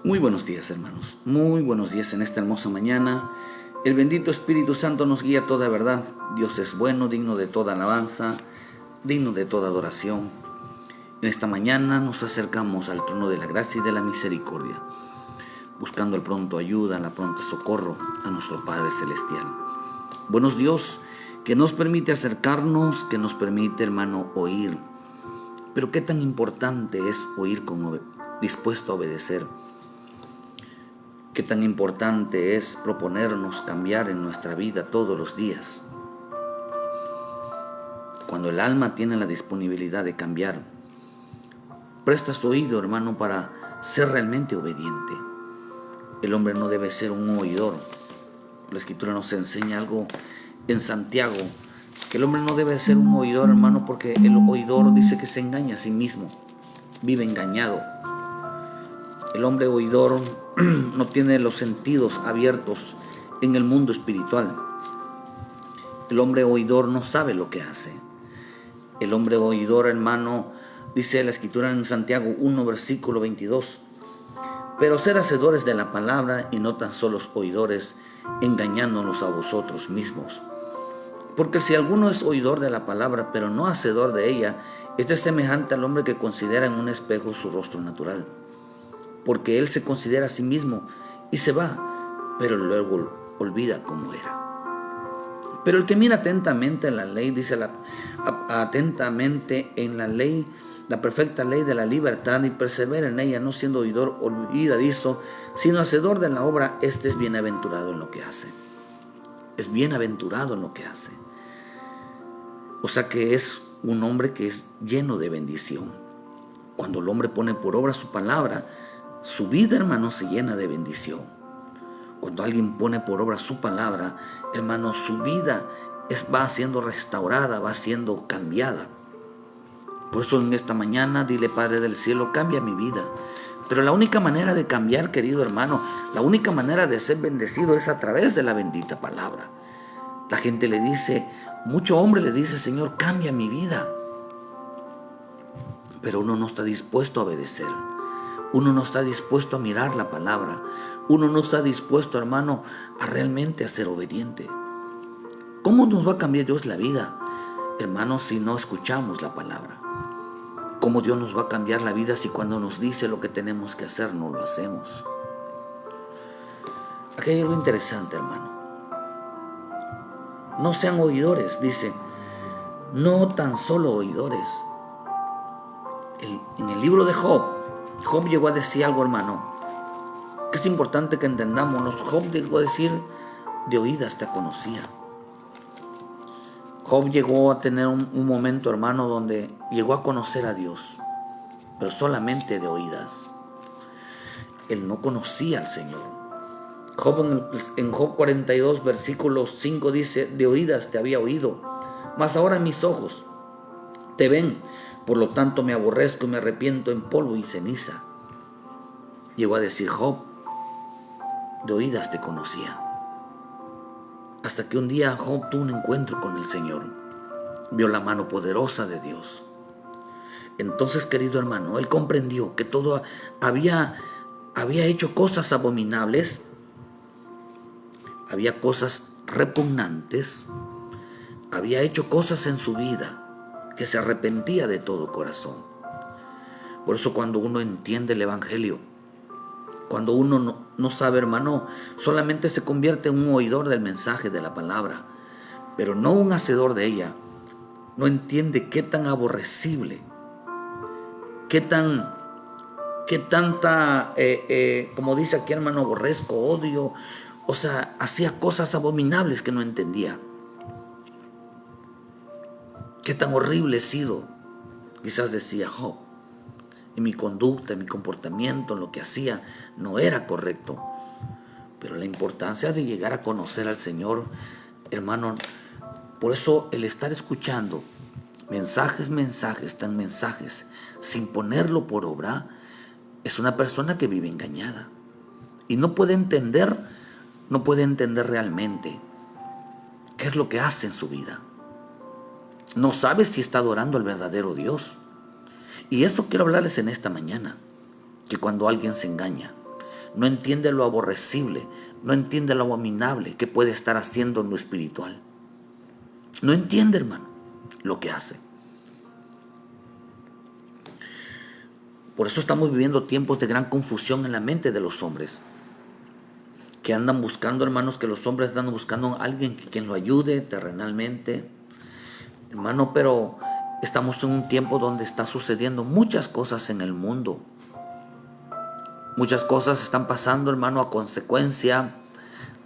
Muy buenos días, hermanos. Muy buenos días en esta hermosa mañana. El bendito Espíritu Santo nos guía a toda verdad. Dios es bueno, digno de toda alabanza, digno de toda adoración. En esta mañana nos acercamos al trono de la gracia y de la misericordia, buscando el pronto ayuda, la pronta socorro a nuestro Padre Celestial. Buenos Dios, que nos permite acercarnos, que nos permite, hermano, oír. Pero qué tan importante es oír dispuesto a obedecer. Qué tan importante es proponernos cambiar en nuestra vida todos los días. Cuando el alma tiene la disponibilidad de cambiar, presta su oído, hermano, para ser realmente obediente. El hombre no debe ser un oidor. La Escritura nos enseña algo en Santiago, que el hombre no debe ser un oidor, hermano, porque el oidor dice que se engaña a sí mismo, vive engañado. El hombre oidor no tiene los sentidos abiertos en el mundo espiritual. El hombre oidor no sabe lo que hace. El hombre oidor, hermano, dice la Escritura en Santiago 1, versículo 22. Pero ser hacedores de la palabra y no tan solos oidores, engañándonos a vosotros mismos. Porque si alguno es oidor de la palabra, pero no hacedor de ella, este es semejante al hombre que considera en un espejo su rostro natural. Porque él se considera a sí mismo y se va, pero luego olvida cómo era. Pero el que mira atentamente en la ley, dice atentamente en la ley, la perfecta ley de la libertad, y persevera en ella, no siendo oidor olvidadizo, sino hacedor de la obra, este es bienaventurado en lo que hace. Es bienaventurado en lo que hace. O sea que es un hombre que es lleno de bendición. Cuando el hombre pone por obra su palabra, su vida, hermano, se llena de bendición. Cuando alguien pone por obra su palabra, hermano, su vida va siendo restaurada, va siendo cambiada. Por eso en esta mañana, dile: Padre del cielo, cambia mi vida. Pero la única manera de cambiar, querido hermano, la única manera de ser bendecido es a través de la bendita palabra. La gente le dice, mucho hombre le dice: Señor, cambia mi vida. Pero uno no está dispuesto a obedecer. Uno no está dispuesto a mirar la palabra. Uno no está dispuesto, hermano, a realmente ser obediente. ¿Cómo nos va a cambiar Dios la vida, hermano, si no escuchamos la palabra? ¿Cómo Dios nos va a cambiar la vida si cuando nos dice lo que tenemos que hacer no lo hacemos? Aquí hay algo interesante, hermano. No sean oidores, dice. No tan solo oidores. En el libro de Job llegó a decir algo, hermano, que es importante que entendamos. Job llegó a decir: de oídas te conocía. Job llegó a tener un momento, hermano, donde llegó a conocer a Dios, pero solamente de oídas. Él no conocía al Señor. Job en Job 42, versículo 5 dice: de oídas te había oído, mas ahora mis ojos te ven. Por lo tanto me aborrezco y me arrepiento en polvo y ceniza. Llegó a decir Job: de oídas te conocía. Hasta que un día Job tuvo un encuentro con el Señor. Vio la mano poderosa de Dios. Entonces, querido hermano, él comprendió que todo había hecho cosas abominables, había cosas repugnantes, había hecho cosas en su vida que se arrepentía de todo corazón. Por eso cuando uno entiende el Evangelio, cuando uno no sabe, hermano, solamente se convierte en un oidor del mensaje de la palabra, pero no un hacedor de ella. No entiende qué tan aborrecible, qué tanta, como dice aquí, hermano, aborrezco, odio. O sea, hacía cosas abominables que no entendía. Qué tan horrible he sido, quizás decía Job. Y mi conducta, mi comportamiento, lo que hacía, no era correcto. Pero la importancia de llegar a conocer al Señor, hermano, por eso el estar escuchando mensajes, sin ponerlo por obra, es una persona que vive engañada. Y no puede entender realmente qué es lo que hace en su vida. No sabe si está adorando al verdadero Dios. Y esto quiero hablarles en esta mañana, que cuando alguien se engaña, no entiende lo aborrecible, no entiende lo abominable que puede estar haciendo en lo espiritual. No entiende, hermano, lo que hace. Por eso estamos viviendo tiempos de gran confusión en la mente de los hombres, que andan buscando, hermanos, que los hombres andan buscando a alguien quien lo ayude terrenalmente, hermano, pero estamos en un tiempo donde está sucediendo muchas cosas en el mundo. Muchas cosas están pasando, hermano, a consecuencia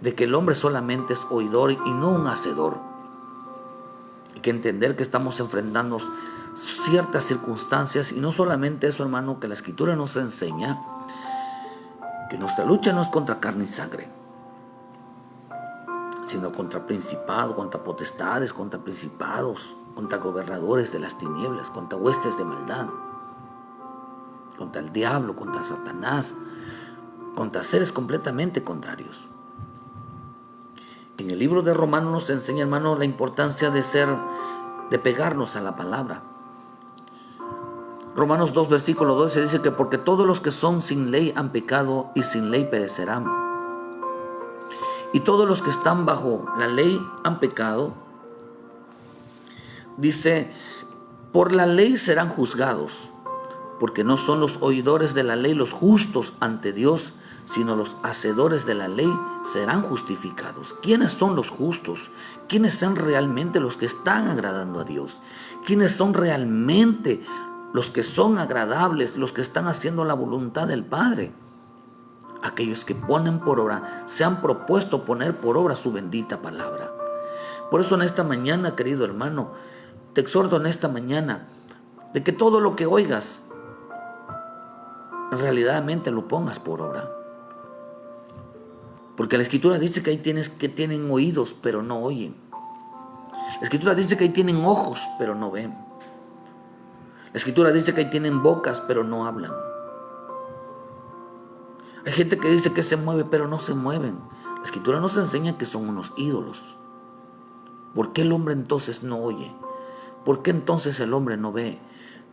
de que el hombre solamente es oidor y no un hacedor. Hay que entender que estamos enfrentando ciertas circunstancias, y no solamente eso, hermano, que la Escritura nos enseña que nuestra lucha no es contra carne y sangre, sino contra principados, contra potestades, contra principados, contra gobernadores de las tinieblas, contra huestes de maldad, contra el diablo, contra Satanás, contra seres completamente contrarios. En el libro de Romanos nos enseña, hermano, la importancia de pegarnos a la palabra. Romanos 2, versículo 12 dice que porque todos los que son sin ley han pecado y sin ley perecerán. Y todos los que están bajo la ley han pecado. Dice, por la ley serán juzgados, porque no son los oidores de la ley los justos ante Dios, sino los hacedores de la ley serán justificados. ¿Quiénes son los justos? ¿Quiénes son realmente los que están agradando a Dios? ¿Quiénes son realmente los que son agradables, los que están haciendo la voluntad del Padre? Aquellos que ponen por obra, se han propuesto poner por obra su bendita palabra. Por eso en esta mañana, querido hermano, te exhorto en esta mañana de que todo lo que oigas, realmente lo pongas por obra. Porque la Escritura dice que hay que tienen oídos, pero no oyen. La Escritura dice que ahí tienen ojos, pero no ven. La Escritura dice que ahí tienen bocas, pero no hablan. Hay gente que dice que se mueve, pero no se mueven. La Escritura nos enseña que son unos ídolos. ¿Por qué el hombre entonces no oye? ¿Por qué entonces el hombre no ve?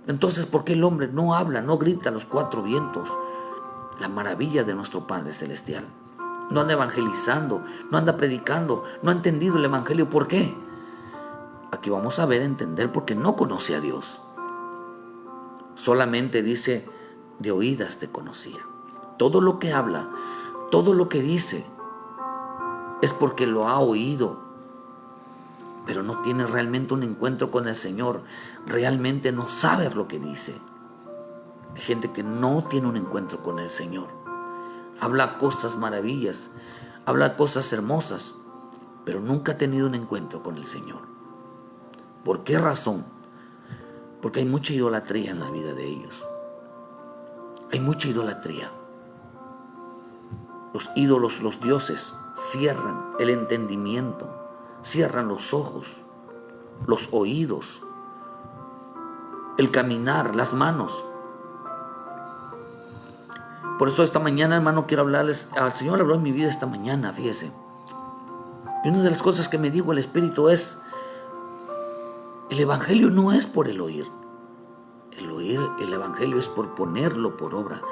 Entonces, ¿por qué el hombre no habla, no grita a los cuatro vientos la maravilla de nuestro Padre Celestial? No anda evangelizando, no anda predicando, no ha entendido el evangelio. ¿Por qué? Aquí vamos a entender porque no conoce a Dios. Solamente dice, de oídas te conocía. Todo lo que habla, todo lo que dice, es porque lo ha oído, pero no tiene realmente un encuentro con el Señor. Realmente no sabe lo que dice. Hay gente que no tiene un encuentro con el Señor. Habla cosas maravillas, habla cosas hermosas, pero nunca ha tenido un encuentro con el Señor. ¿Por qué razón? Porque hay mucha idolatría en la vida de ellos. Hay mucha idolatría. Los ídolos, los dioses, cierran el entendimiento, cierran los ojos, los oídos, el caminar, las manos. Por eso esta mañana, hermano, quiero hablarles. Al Señor habló en mi vida esta mañana, fíjese. Y una de las cosas que me dijo el Espíritu es, el Evangelio no es por el oír. El Evangelio es por ponerlo por obra.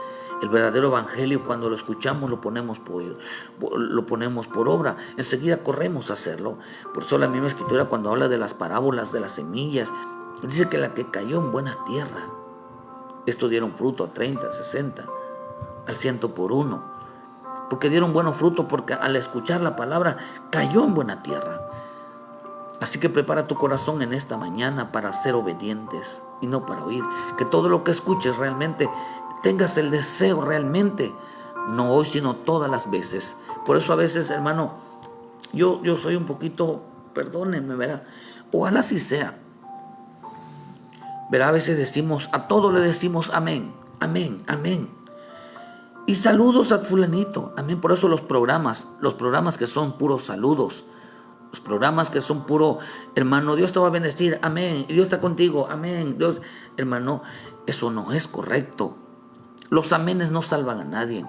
El verdadero Evangelio, cuando lo escuchamos, lo ponemos por obra. Enseguida corremos a hacerlo. Por eso la misma Escritura, cuando habla de las parábolas de las semillas, dice que la que cayó en buena tierra, estos dieron fruto a 30, 60, al 100 por uno. Porque dieron buenos frutos, porque al escuchar la palabra cayó en buena tierra. Así que prepara tu corazón en esta mañana para ser obedientes y no para oír. Que todo lo que escuches realmente tengas el deseo realmente, no hoy sino todas las veces. Por eso a veces, hermano, yo soy un poquito, perdónenme, ¿verdad? Ojalá así sea. Verá, a veces decimos, a todo le decimos amén, amén, amén. Y saludos a fulanito, amén. Por eso los programas que son puros saludos, los programas que son puro, hermano, Dios te va a bendecir, amén, y Dios está contigo, amén, Dios, hermano, eso no es correcto. Los amenes no salvan a nadie.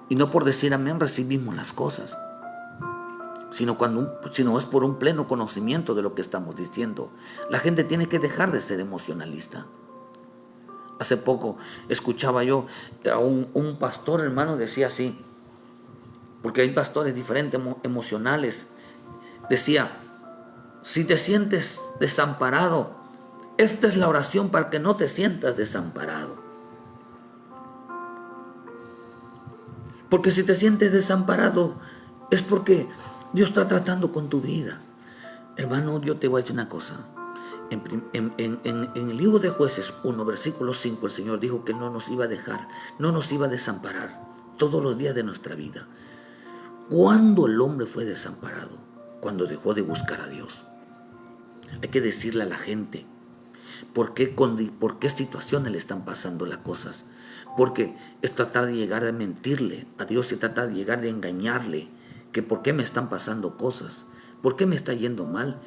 Y no por decir amén recibimos las cosas, sino es por un pleno conocimiento de lo que estamos diciendo. La gente tiene que dejar de ser emocionalista. Hace poco escuchaba yo a un pastor, hermano, decía así, porque hay pastores diferentes, emocionales. Decía, si te sientes desamparado, esta es la oración para que no te sientas desamparado. Porque si te sientes desamparado, es porque Dios está tratando con tu vida. Hermano, yo te voy a decir una cosa. En el libro de Jueces 1, versículo 5, el Señor dijo que no nos iba a dejar, no nos iba a desamparar todos los días de nuestra vida. ¿Cuándo el hombre fue desamparado? Cuando dejó de buscar a Dios. Hay que decirle a la gente por qué situaciones le están pasando las cosas. Porque es tratar de llegar a mentirle a Dios, y tratar de llegar a engañarle, que por qué me están pasando cosas, por qué me está yendo mal.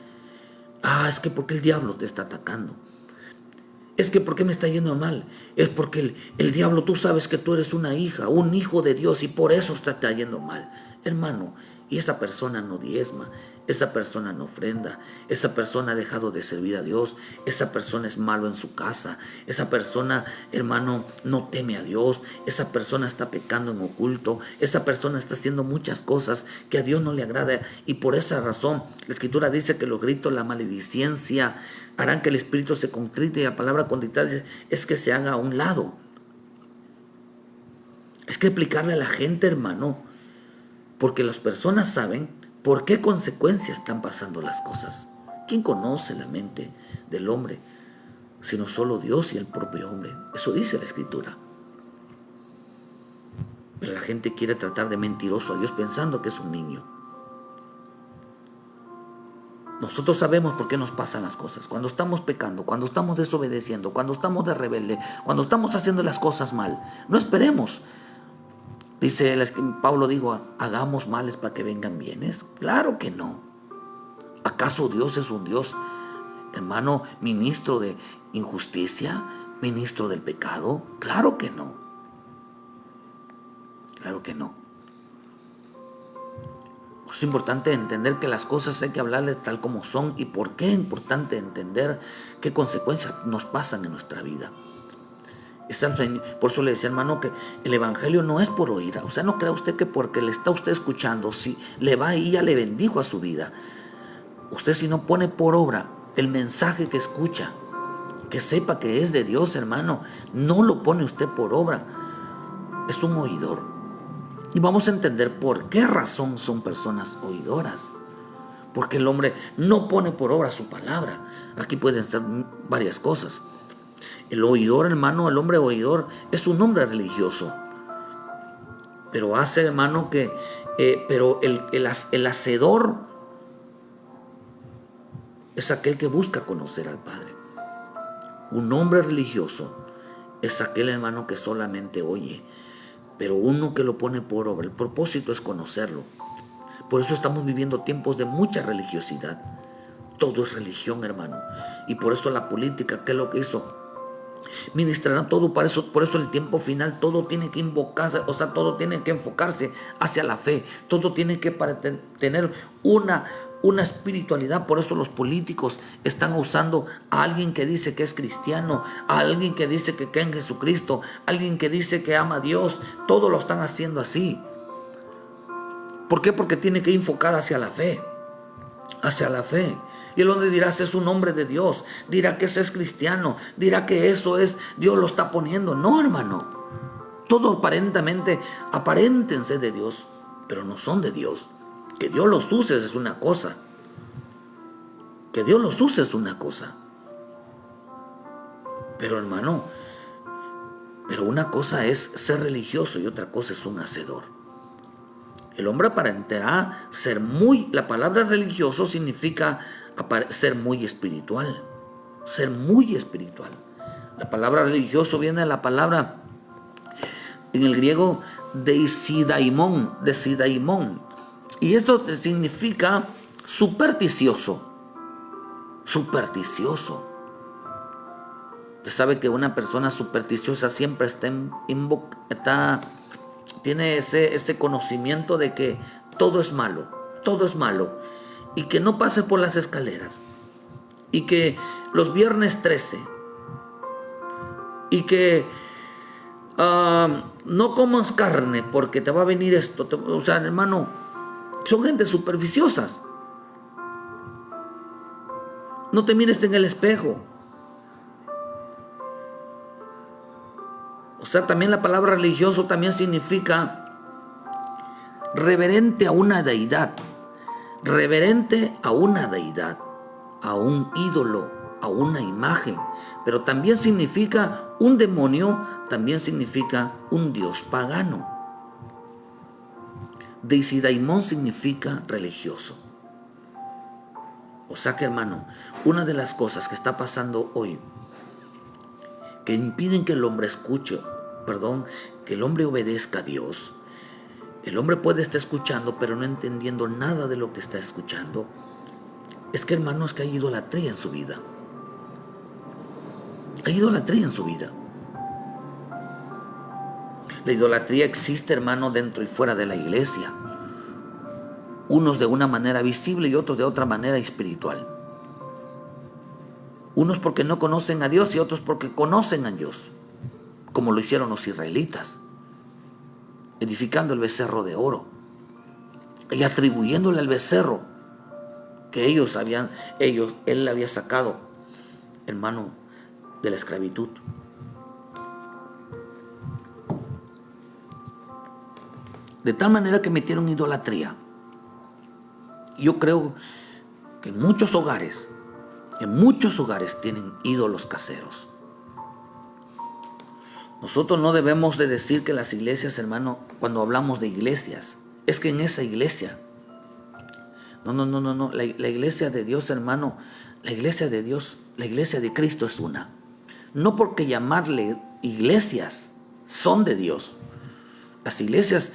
Es que porque el diablo te está atacando. Es que ¿por qué me está yendo mal? Es porque el diablo, tú sabes que tú eres una hija, un hijo de Dios, y por eso está yendo mal. Hermano, y esa persona no diezma, esa persona no ofrenda, esa persona ha dejado de servir a Dios, esa persona es malo en su casa, esa persona, hermano, no teme a Dios, esa persona está pecando en oculto, esa persona está haciendo muchas cosas que a Dios no le agrada, y por esa razón la Escritura dice que los gritos, la maledicencia harán que el espíritu se contrite, y la palabra contritar es que se haga a un lado. Es que explicarle a la gente, hermano, porque las personas saben por qué consecuencias están pasando las cosas. ¿Quién conoce la mente del hombre? Sino solo Dios y el propio hombre. Eso dice la Escritura. Pero la gente quiere tratar de mentiroso a Dios pensando que es un niño. Nosotros sabemos por qué nos pasan las cosas. Cuando estamos pecando, cuando estamos desobedeciendo, cuando estamos de rebelde, cuando estamos haciendo las cosas mal. No esperemos. Dice, Pablo dijo, hagamos males para que vengan bienes. Claro que no. ¿Acaso Dios es un Dios, hermano, ministro de injusticia, ministro del pecado? Claro que no. Claro que no. Es importante entender que las cosas hay que hablarles tal como son, y por qué es importante entender qué consecuencias nos pasan en nuestra vida. Por eso le decía, hermano, que el evangelio no es por oír. O sea, no crea usted que porque le está usted escuchando, si le va y ya le bendijo a su vida. Usted, si no pone por obra el mensaje que escucha, que sepa que es de Dios, hermano, no lo pone usted por obra, es un oidor. Y vamos a entender por qué razón son personas oidoras. Porque el hombre no pone por obra su palabra. Aquí pueden ser varias cosas. El oidor, hermano, el hombre oidor es un hombre religioso, pero hace, hermano, pero el hacedor es aquel que busca conocer al Padre. Un hombre religioso es aquel, hermano, que solamente oye, pero uno que lo pone por obra. El propósito es conocerlo. Por eso estamos viviendo tiempos de mucha religiosidad. Todo es religión, hermano, y por eso la política, ¿qué es lo que hizo? Ministrarán todo, por eso el tiempo final todo tiene que invocarse, o sea, todo tiene que enfocarse hacia la fe, todo tiene que tener una espiritualidad. Por eso los políticos están usando a alguien que dice que es cristiano, a alguien que dice que cree en Jesucristo, a alguien que dice que ama a Dios. Todo lo están haciendo así. ¿Por qué? Porque tiene que enfocar hacia la fe, hacia la fe. Y el hombre dirá, es un hombre de Dios, dirá que ese es cristiano, dirá que eso es, Dios lo está poniendo. No, hermano, todo aparéntense de Dios, pero no son de Dios. Que Dios los use es una cosa, que Dios los use es una cosa. Pero, hermano, pero una cosa es ser religioso y otra cosa es un hacedor. El hombre aparentará ser la palabra religioso significa ser muy espiritual, ser muy espiritual. La palabra religioso viene de la palabra en el griego de sidaimón, y esto significa supersticioso. Usted sabe que una persona supersticiosa siempre tiene ese conocimiento de que todo es malo, y que no pase por las escaleras, y que los viernes 13 y que no comas carne porque te va a venir esto. O sea, hermano, son gente superficiosas. No te mires en el espejo. O sea, también la palabra religioso también significa reverente a una deidad. Reverente a una deidad, a un ídolo, a una imagen. Pero también significa un demonio, también significa un dios pagano. Deisidaimon significa religioso. O sea que, hermano, una de las cosas que está pasando hoy, que impiden que el hombre escuche, que el hombre obedezca a Dios. El hombre puede estar escuchando, pero no entendiendo nada de lo que está escuchando. Es que, hermano, es que hay idolatría en su vida. Hay idolatría en su vida. La idolatría existe, hermano, dentro y fuera de la iglesia. Unos de una manera visible y otros de otra manera espiritual. Unos porque no conocen a Dios y otros porque conocen a Dios, como lo hicieron los israelitas, edificando el becerro de oro y atribuyéndole al becerro que él había sacado, hermano, de la esclavitud. De tal manera que metieron idolatría. Yo creo que en muchos hogares tienen ídolos caseros. Nosotros no debemos de decir que las iglesias, hermano, cuando hablamos de iglesias, es que en esa iglesia. No. La iglesia de Dios, hermano, la iglesia de Dios, la iglesia de Cristo es una. No porque llamarle iglesias son de Dios. Las iglesias,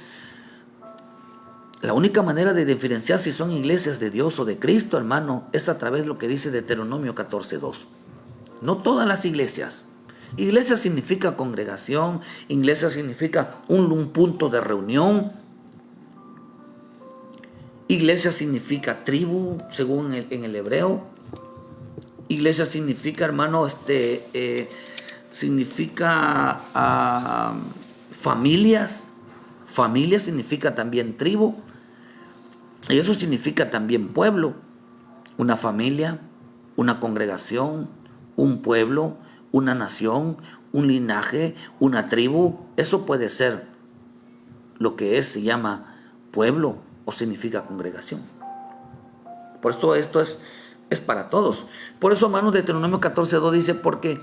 la única manera de diferenciar si son iglesias de Dios o de Cristo, hermano, es a través de lo que dice Deuteronomio 14:2. No todas las iglesias. Iglesia significa congregación, iglesia significa un punto de reunión. Iglesia significa tribu, según en el hebreo. Iglesia significa, hermano, significa familias. Familia significa también tribu. Y eso significa también pueblo. Una familia, una congregación, un pueblo, una nación, un linaje, una tribu. Eso puede ser lo que se llama pueblo o significa congregación. Por eso esto es para todos. Por eso, hermanos, Deuteronomio 14:2 dice, porque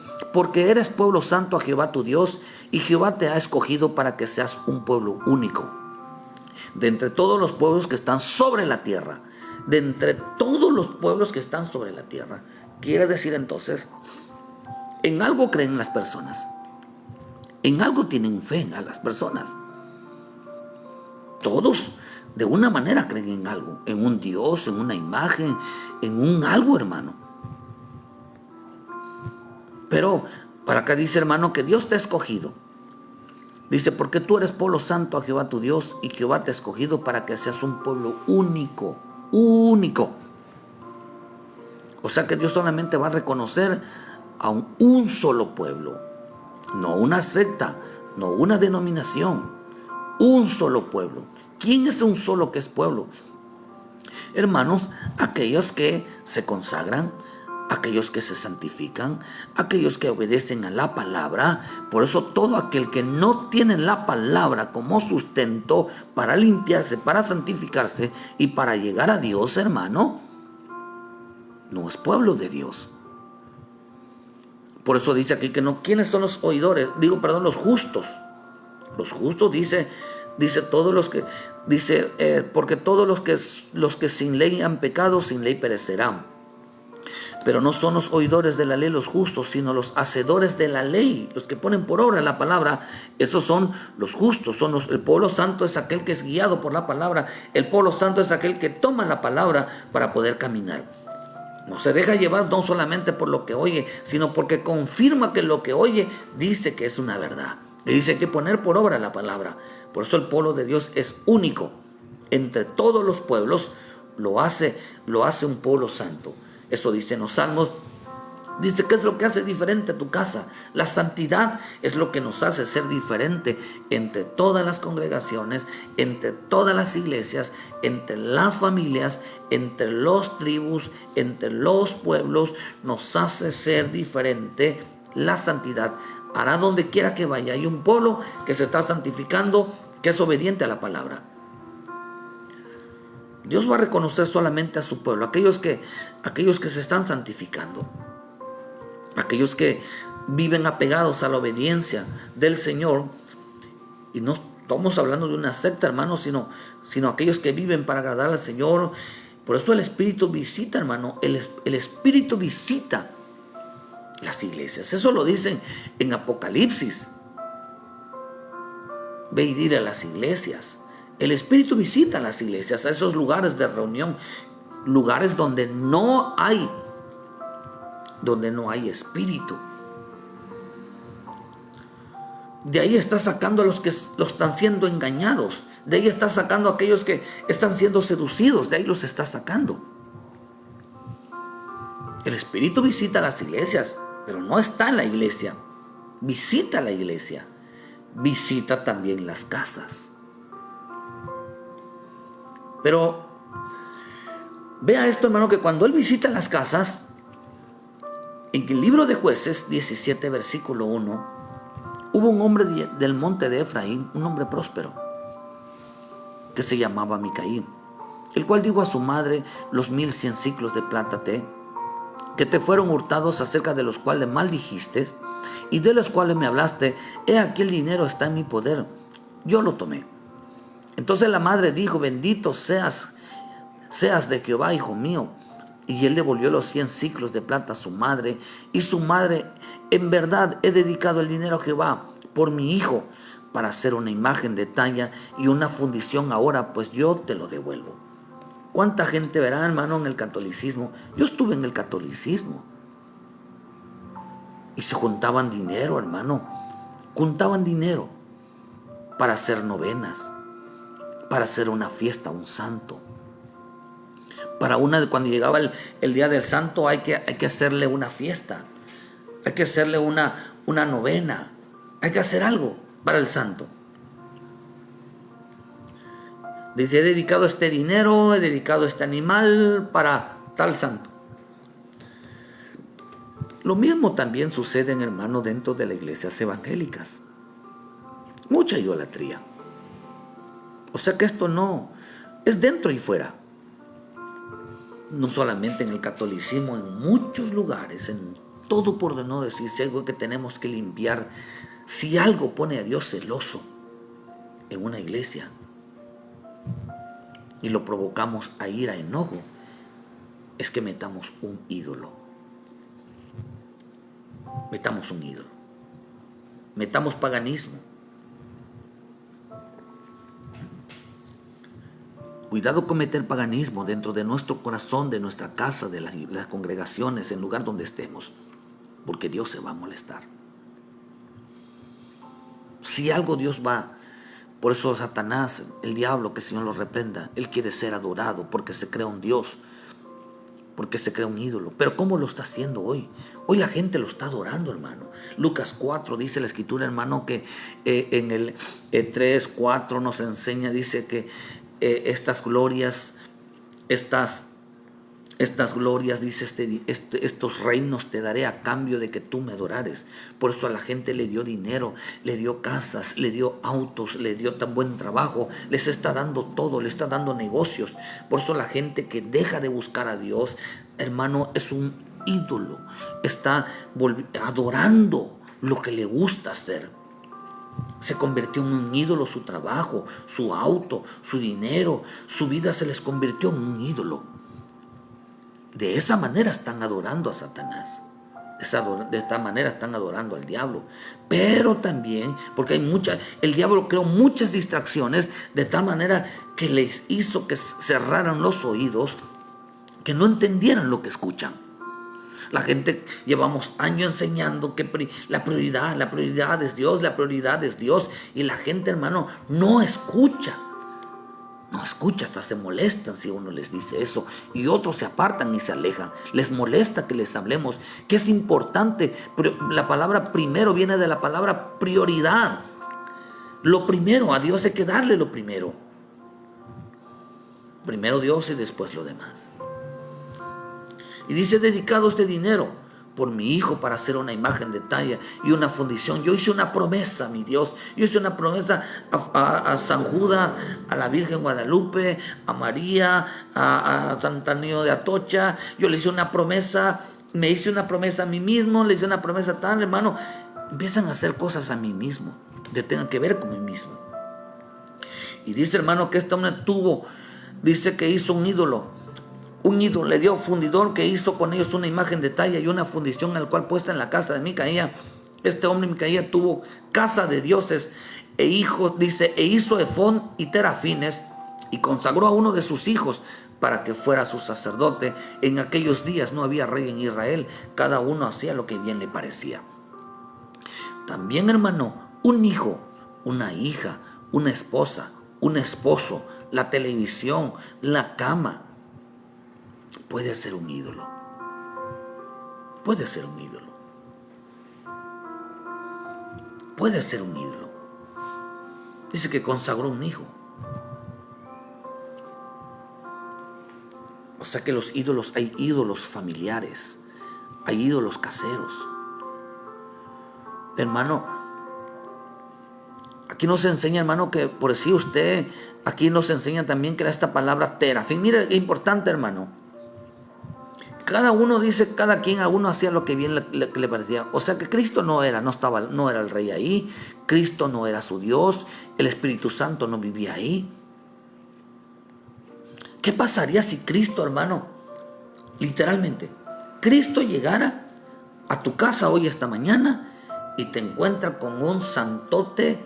eres pueblo santo a Jehová tu Dios, y Jehová te ha escogido para que seas un pueblo único de entre todos los pueblos que están sobre la tierra. De entre todos los pueblos que están sobre la tierra. Quiere decir entonces, en algo creen las personas. En algo tienen fe a las personas. Todos de una manera creen en algo, en un Dios, en una imagen, en un algo, hermano. Pero para acá dice, hermano, que Dios te ha escogido. Dice, porque tú eres pueblo santo a Jehová tu Dios, y Jehová te ha escogido para que seas un pueblo único. Único. O sea que Dios solamente va a reconocer a un solo pueblo. No una secta, no una denominación. Un solo pueblo. ¿Quién es un solo que es pueblo? Hermanos, aquellos que se consagran, aquellos que se santifican, aquellos que obedecen a la palabra. Por eso todo aquel que no tiene la palabra como sustento para limpiarse, para santificarse y para llegar a Dios, hermano, no es pueblo de Dios. Por eso dice aquí que no. ¿Quiénes son los oidores? Los justos. Los justos dice todos los que, porque todos los que sin ley han pecado, sin ley perecerán. Pero no son los oidores de la ley los justos, sino los hacedores de la ley, los que ponen por obra la palabra. Esos son los justos. El pueblo santo es aquel que es guiado por la palabra. El pueblo santo es aquel que toma la palabra para poder caminar. No se deja llevar no solamente por lo que oye, sino porque confirma que lo que oye dice que es una verdad. Le dice que hay que poner por obra la palabra. Por eso el pueblo de Dios es único. Entre todos los pueblos lo hace un pueblo santo. Eso dice en los Salmos Dice, ¿qué es lo que hace diferente a tu casa? La santidad es lo que nos hace ser diferente entre todas las congregaciones, entre todas las iglesias, entre las familias, entre los tribus, entre los pueblos. Nos hace ser diferente la santidad. Hará donde quiera que vaya. Hay un pueblo que se está santificando, que es obediente a la palabra. Dios va a reconocer solamente a su pueblo, aquellos que se están santificando, aquellos que viven apegados a la obediencia del Señor. Y no estamos hablando de una secta, hermano, sino aquellos que viven para agradar al Señor. Por eso el Espíritu visita, hermano, el Espíritu visita las iglesias. Eso lo dicen en Apocalipsis. Ve y dile a las iglesias. El Espíritu visita las iglesias, a esos lugares de reunión, lugares donde no hay Espíritu. De ahí está sacando a los que los están siendo engañados. De ahí está sacando a aquellos que están siendo seducidos. De ahí los está sacando. El Espíritu visita las iglesias, pero no está en la iglesia. Visita la iglesia. Visita también las casas. Pero vea esto, hermano, que cuando Él visita las casas, en el libro de Jueces 17, versículo 1, hubo un hombre del monte de Efraín, un hombre próspero, que se llamaba Micaí, el cual dijo a su madre: los 1100 siclos de plata que te fueron hurtados, acerca de los cuales maldijiste y de los cuales me hablaste, he aquí el dinero está en mi poder, yo lo tomé. Entonces la madre dijo: bendito seas de Jehová, hijo mío. Y él devolvió los 100 siclos de plata a su madre. Y su madre: en verdad he dedicado el dinero a Jehová por mi hijo, para hacer una imagen de talla y una fundición. Ahora pues yo te lo devuelvo. ¿Cuánta gente verá, hermano, en el catolicismo? Yo estuve en el catolicismo. Y se juntaban dinero, hermano. Juntaban dinero para hacer novenas, para hacer una fiesta a un santo. Cuando llegaba el día del santo hay que hacerle una fiesta. Hay que hacerle una novena. Hay que hacer algo para el santo. Dice: he dedicado este dinero, he dedicado este animal para tal santo. Lo mismo también sucede, hermano, dentro de las iglesias evangélicas. Mucha idolatría. O sea que esto no es dentro y fuera. No solamente en el catolicismo, en muchos lugares, en todo, por no decir, si algo que tenemos que limpiar. Si algo pone a Dios celoso en una iglesia y lo provocamos a ira, a enojo, es que metamos un ídolo. Metamos un ídolo. Metamos paganismo. Cuidado con meter paganismo dentro de nuestro corazón, de nuestra casa, de las congregaciones, en el lugar donde estemos, porque Dios se va a molestar. Si algo Dios va, por eso Satanás, el diablo, que el Señor lo reprenda, él quiere ser adorado porque se crea un Dios, porque se crea un ídolo. Pero ¿cómo lo está haciendo hoy? Hoy la gente lo está adorando, hermano. Lucas 4 dice la escritura, hermano, que en el 3, 4 nos enseña, dice que estas glorias, dice estos reinos te daré a cambio de que tú me adorares. Por eso a la gente le dio dinero, le dio casas, le dio autos, le dio tan buen trabajo, les está dando todo, le está dando negocios. Por eso la gente que deja de buscar a Dios, hermano, es un ídolo, está adorando lo que le gusta hacer. Se convirtió en un ídolo su trabajo, su auto, su dinero, su vida se les convirtió en un ídolo. De esa manera están adorando a Satanás. De esta manera están adorando al diablo. Pero también, porque el diablo creó muchas distracciones, de tal manera que les hizo que cerraran los oídos, que no entendieran lo que escuchan. La gente llevamos años enseñando que la prioridad es Dios, la prioridad es Dios. Y la gente, hermano, no escucha. No escucha, hasta se molestan si uno les dice eso. Y otros se apartan y se alejan. Les molesta que les hablemos, que es importante. La palabra primero viene de la palabra prioridad. Lo primero, a Dios hay que darle lo primero. Primero Dios y después lo demás. Y dice, dedicado este dinero por mi hijo para hacer una imagen de talla y una fundición. Yo hice una promesa, mi Dios. Yo hice una promesa a San Judas, a la Virgen Guadalupe, a María, a Santa Niño de Atocha. Yo le hice una promesa, me hice una promesa a mí mismo, le hice una promesa tal, hermano. Empiezan a hacer cosas a mí mismo, que tengan que ver con mí mismo. Y dice, hermano, que este hombre dice que hizo un ídolo, le dio fundidor que hizo con ellos una imagen de talla y una fundición al cual puesta en la casa de Micaía. Este hombre Micaía tuvo casa de dioses e hijos, dice, e hizo efón y terafines y consagró a uno de sus hijos para que fuera su sacerdote. En aquellos días no había rey en Israel, cada uno hacía lo que bien le parecía. También, hermano, un hijo, una hija, una esposa, un esposo, la televisión, la cama, puede ser un ídolo. Puede ser un ídolo. Puede ser un ídolo. Dice que consagró un hijo. O sea que los ídolos, hay ídolos familiares, hay ídolos caseros. Hermano, aquí nos enseña, hermano, que por si usted, aquí nos enseña también que era esta palabra terafín. Mire, es importante, hermano. Cada uno dice, cada quien a uno hacía lo que bien le parecía. O sea que Cristo no era el rey ahí. Cristo no era su Dios. El Espíritu Santo no vivía ahí. ¿Qué pasaría si Cristo, hermano, literalmente, Cristo llegara a tu casa hoy, esta mañana, y te encuentra con un santote,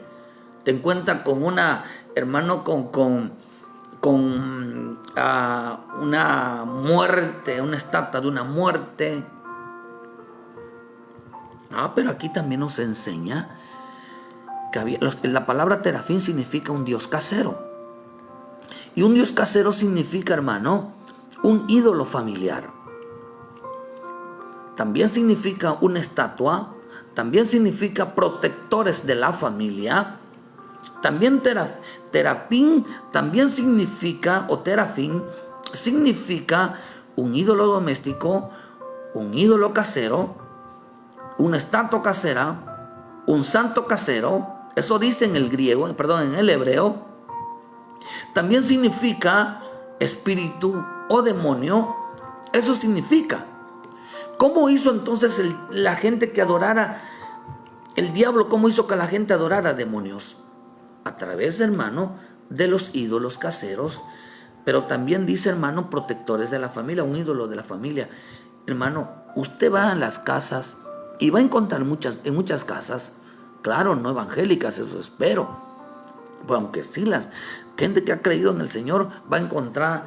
te encuentra con una, hermano, con una muerte, una estatua de una muerte? Pero aquí también nos enseña que la palabra terafín significa un dios casero. Y un dios casero significa, hermano, un ídolo familiar. También significa una estatua, también significa protectores de la familia. También terapín también significa, o terafín significa un ídolo doméstico, un ídolo casero, una estatua casera, un santo casero. Eso dice en el griego, en el hebreo. También significa espíritu o demonio. Eso significa. ¿Cómo hizo entonces la gente que adorara el diablo? ¿Cómo hizo que la gente adorara demonios? A través, hermano, de los ídolos caseros. Pero también dice, hermano, protectores de la familia, un ídolo de la familia. Hermano, usted va a las casas y va a encontrar en muchas casas, claro, no evangélicas, eso espero, pues aunque sí, la gente que ha creído en el Señor va a encontrar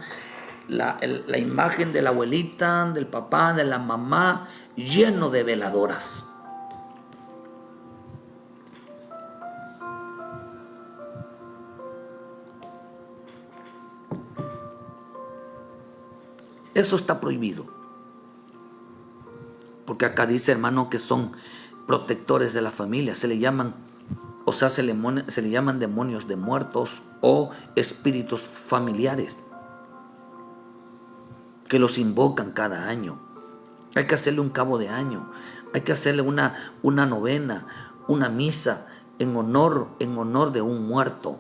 la imagen de la abuelita, del papá, de la mamá, lleno de veladoras. Eso está prohibido. Porque acá dice, hermano, que son protectores de la familia. Se le llaman demonios de muertos o espíritus familiares que los invocan cada año. Hay que hacerle un cabo de año. Hay que hacerle una novena, una misa en honor de un muerto.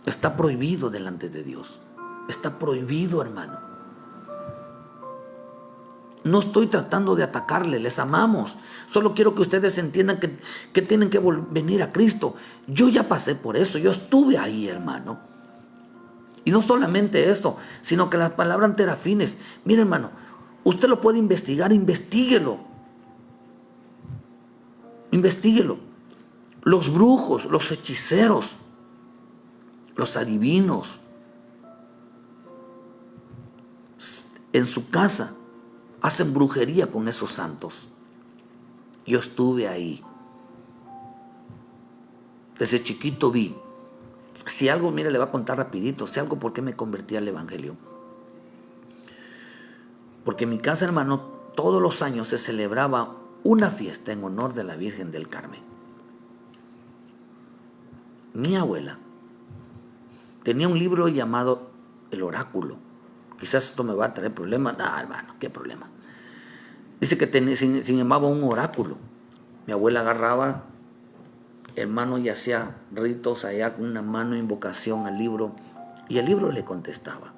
Está prohibido delante de Dios. Está prohibido, hermano. No estoy tratando de atacarle, les amamos. Solo quiero que ustedes entiendan que tienen que venir a Cristo. Yo ya pasé por eso, yo estuve ahí, hermano. Y no solamente esto, sino que las palabras terafines. Mire, hermano, usted lo puede investigar, investíguelo. Investíguelo. Los brujos, los hechiceros, los adivinos, en su casa hacen brujería con esos santos. Yo estuve ahí. Desde chiquito vi Si algo, mire, le voy a contar rapidito, si algo por qué me convertí al Evangelio. Porque en mi casa, hermano, todos los años se celebraba una fiesta en honor de la Virgen del Carmen. Mi abuela tenía un libro llamado El Oráculo. Quizás esto me va a traer problemas. No, hermano, ¿qué problema? Dice que se llamaba un oráculo. Mi abuela agarraba, hermano, y hacía ritos allá con una mano, invocación al libro, y el libro le contestaba.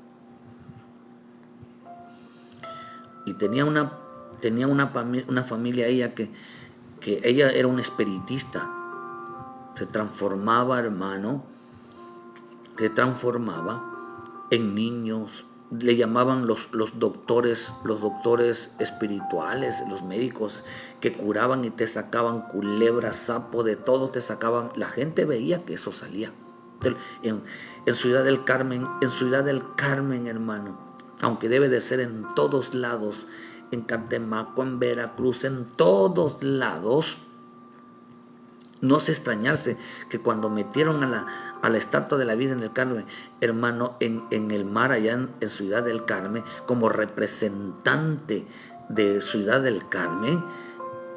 Y tenía una familia ella que ella era una espiritista. Se transformaba, hermano, en niños. Le llamaban los doctores espirituales, los médicos que curaban y te sacaban culebra, sapo, de todo te sacaban. La gente veía que eso salía. En Ciudad del Carmen, hermano, aunque debe de ser en todos lados, en Catemaco, en Veracruz, en todos lados, no es extrañarse que cuando metieron a la estatua de la Virgen del Carmen, hermano, en el mar allá en Ciudad del Carmen, como representante de Ciudad del Carmen,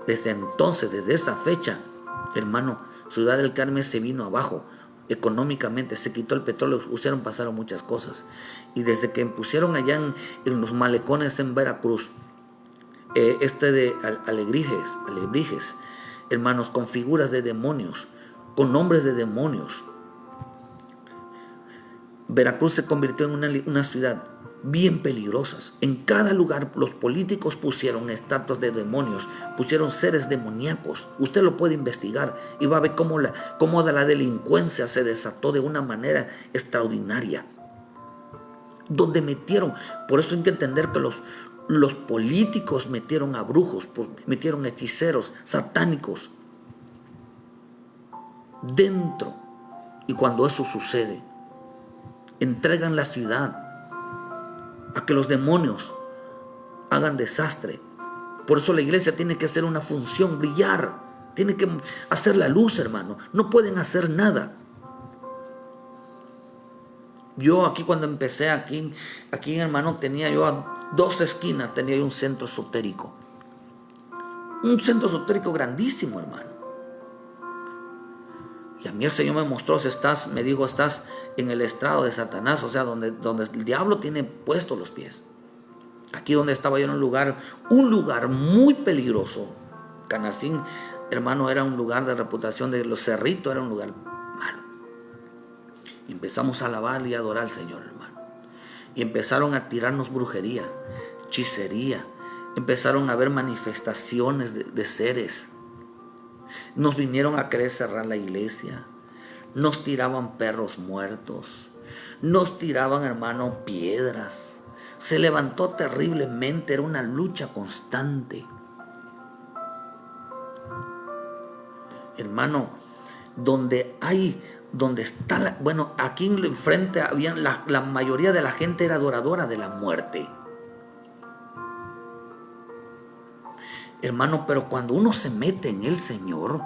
desde entonces, desde esa fecha, hermano, Ciudad del Carmen se vino abajo económicamente, se quitó el petróleo, pasaron muchas cosas. Y desde que pusieron allá en los malecones en Veracruz, de Alebrijes, hermanos, con figuras de demonios, con nombres de demonios. Veracruz se convirtió en una ciudad bien peligrosa. En cada lugar los políticos pusieron estatuas de demonios, pusieron seres demoníacos. Usted lo puede investigar y va a ver cómo la delincuencia se desató de una manera extraordinaria. Donde metieron, por eso hay que entender que los políticos metieron a brujos, metieron hechiceros, satánicos dentro. Y cuando eso sucede, entregan la ciudad a que los demonios hagan desastre. Por eso la iglesia tiene que hacer una función, brillar, tiene que hacer la luz, hermano. No pueden hacer nada. Yo aquí cuando empecé, aquí hermano, tenía yo a 2 esquinas, tenía yo un centro esotérico. Un centro esotérico grandísimo, hermano. Y a mí el Señor me mostró, estás en el estrado de Satanás, o sea, donde el diablo tiene puestos los pies. Aquí donde estaba yo en un lugar muy peligroso. Canacín, hermano, era un lugar de reputación, de los Cerritos era un lugar malo. Y empezamos a alabar y adorar al Señor, hermano. Y empezaron a tirarnos brujería, hechicería. Empezaron a haber manifestaciones de seres. Nos vinieron a querer cerrar la iglesia. Nos tiraban perros muertos. Nos tiraban, hermano, piedras. Se levantó terriblemente. Era una lucha constante. Hermano, donde está aquí enfrente habían la mayoría de la gente era adoradora de la muerte. Hermano, pero cuando uno se mete en el Señor,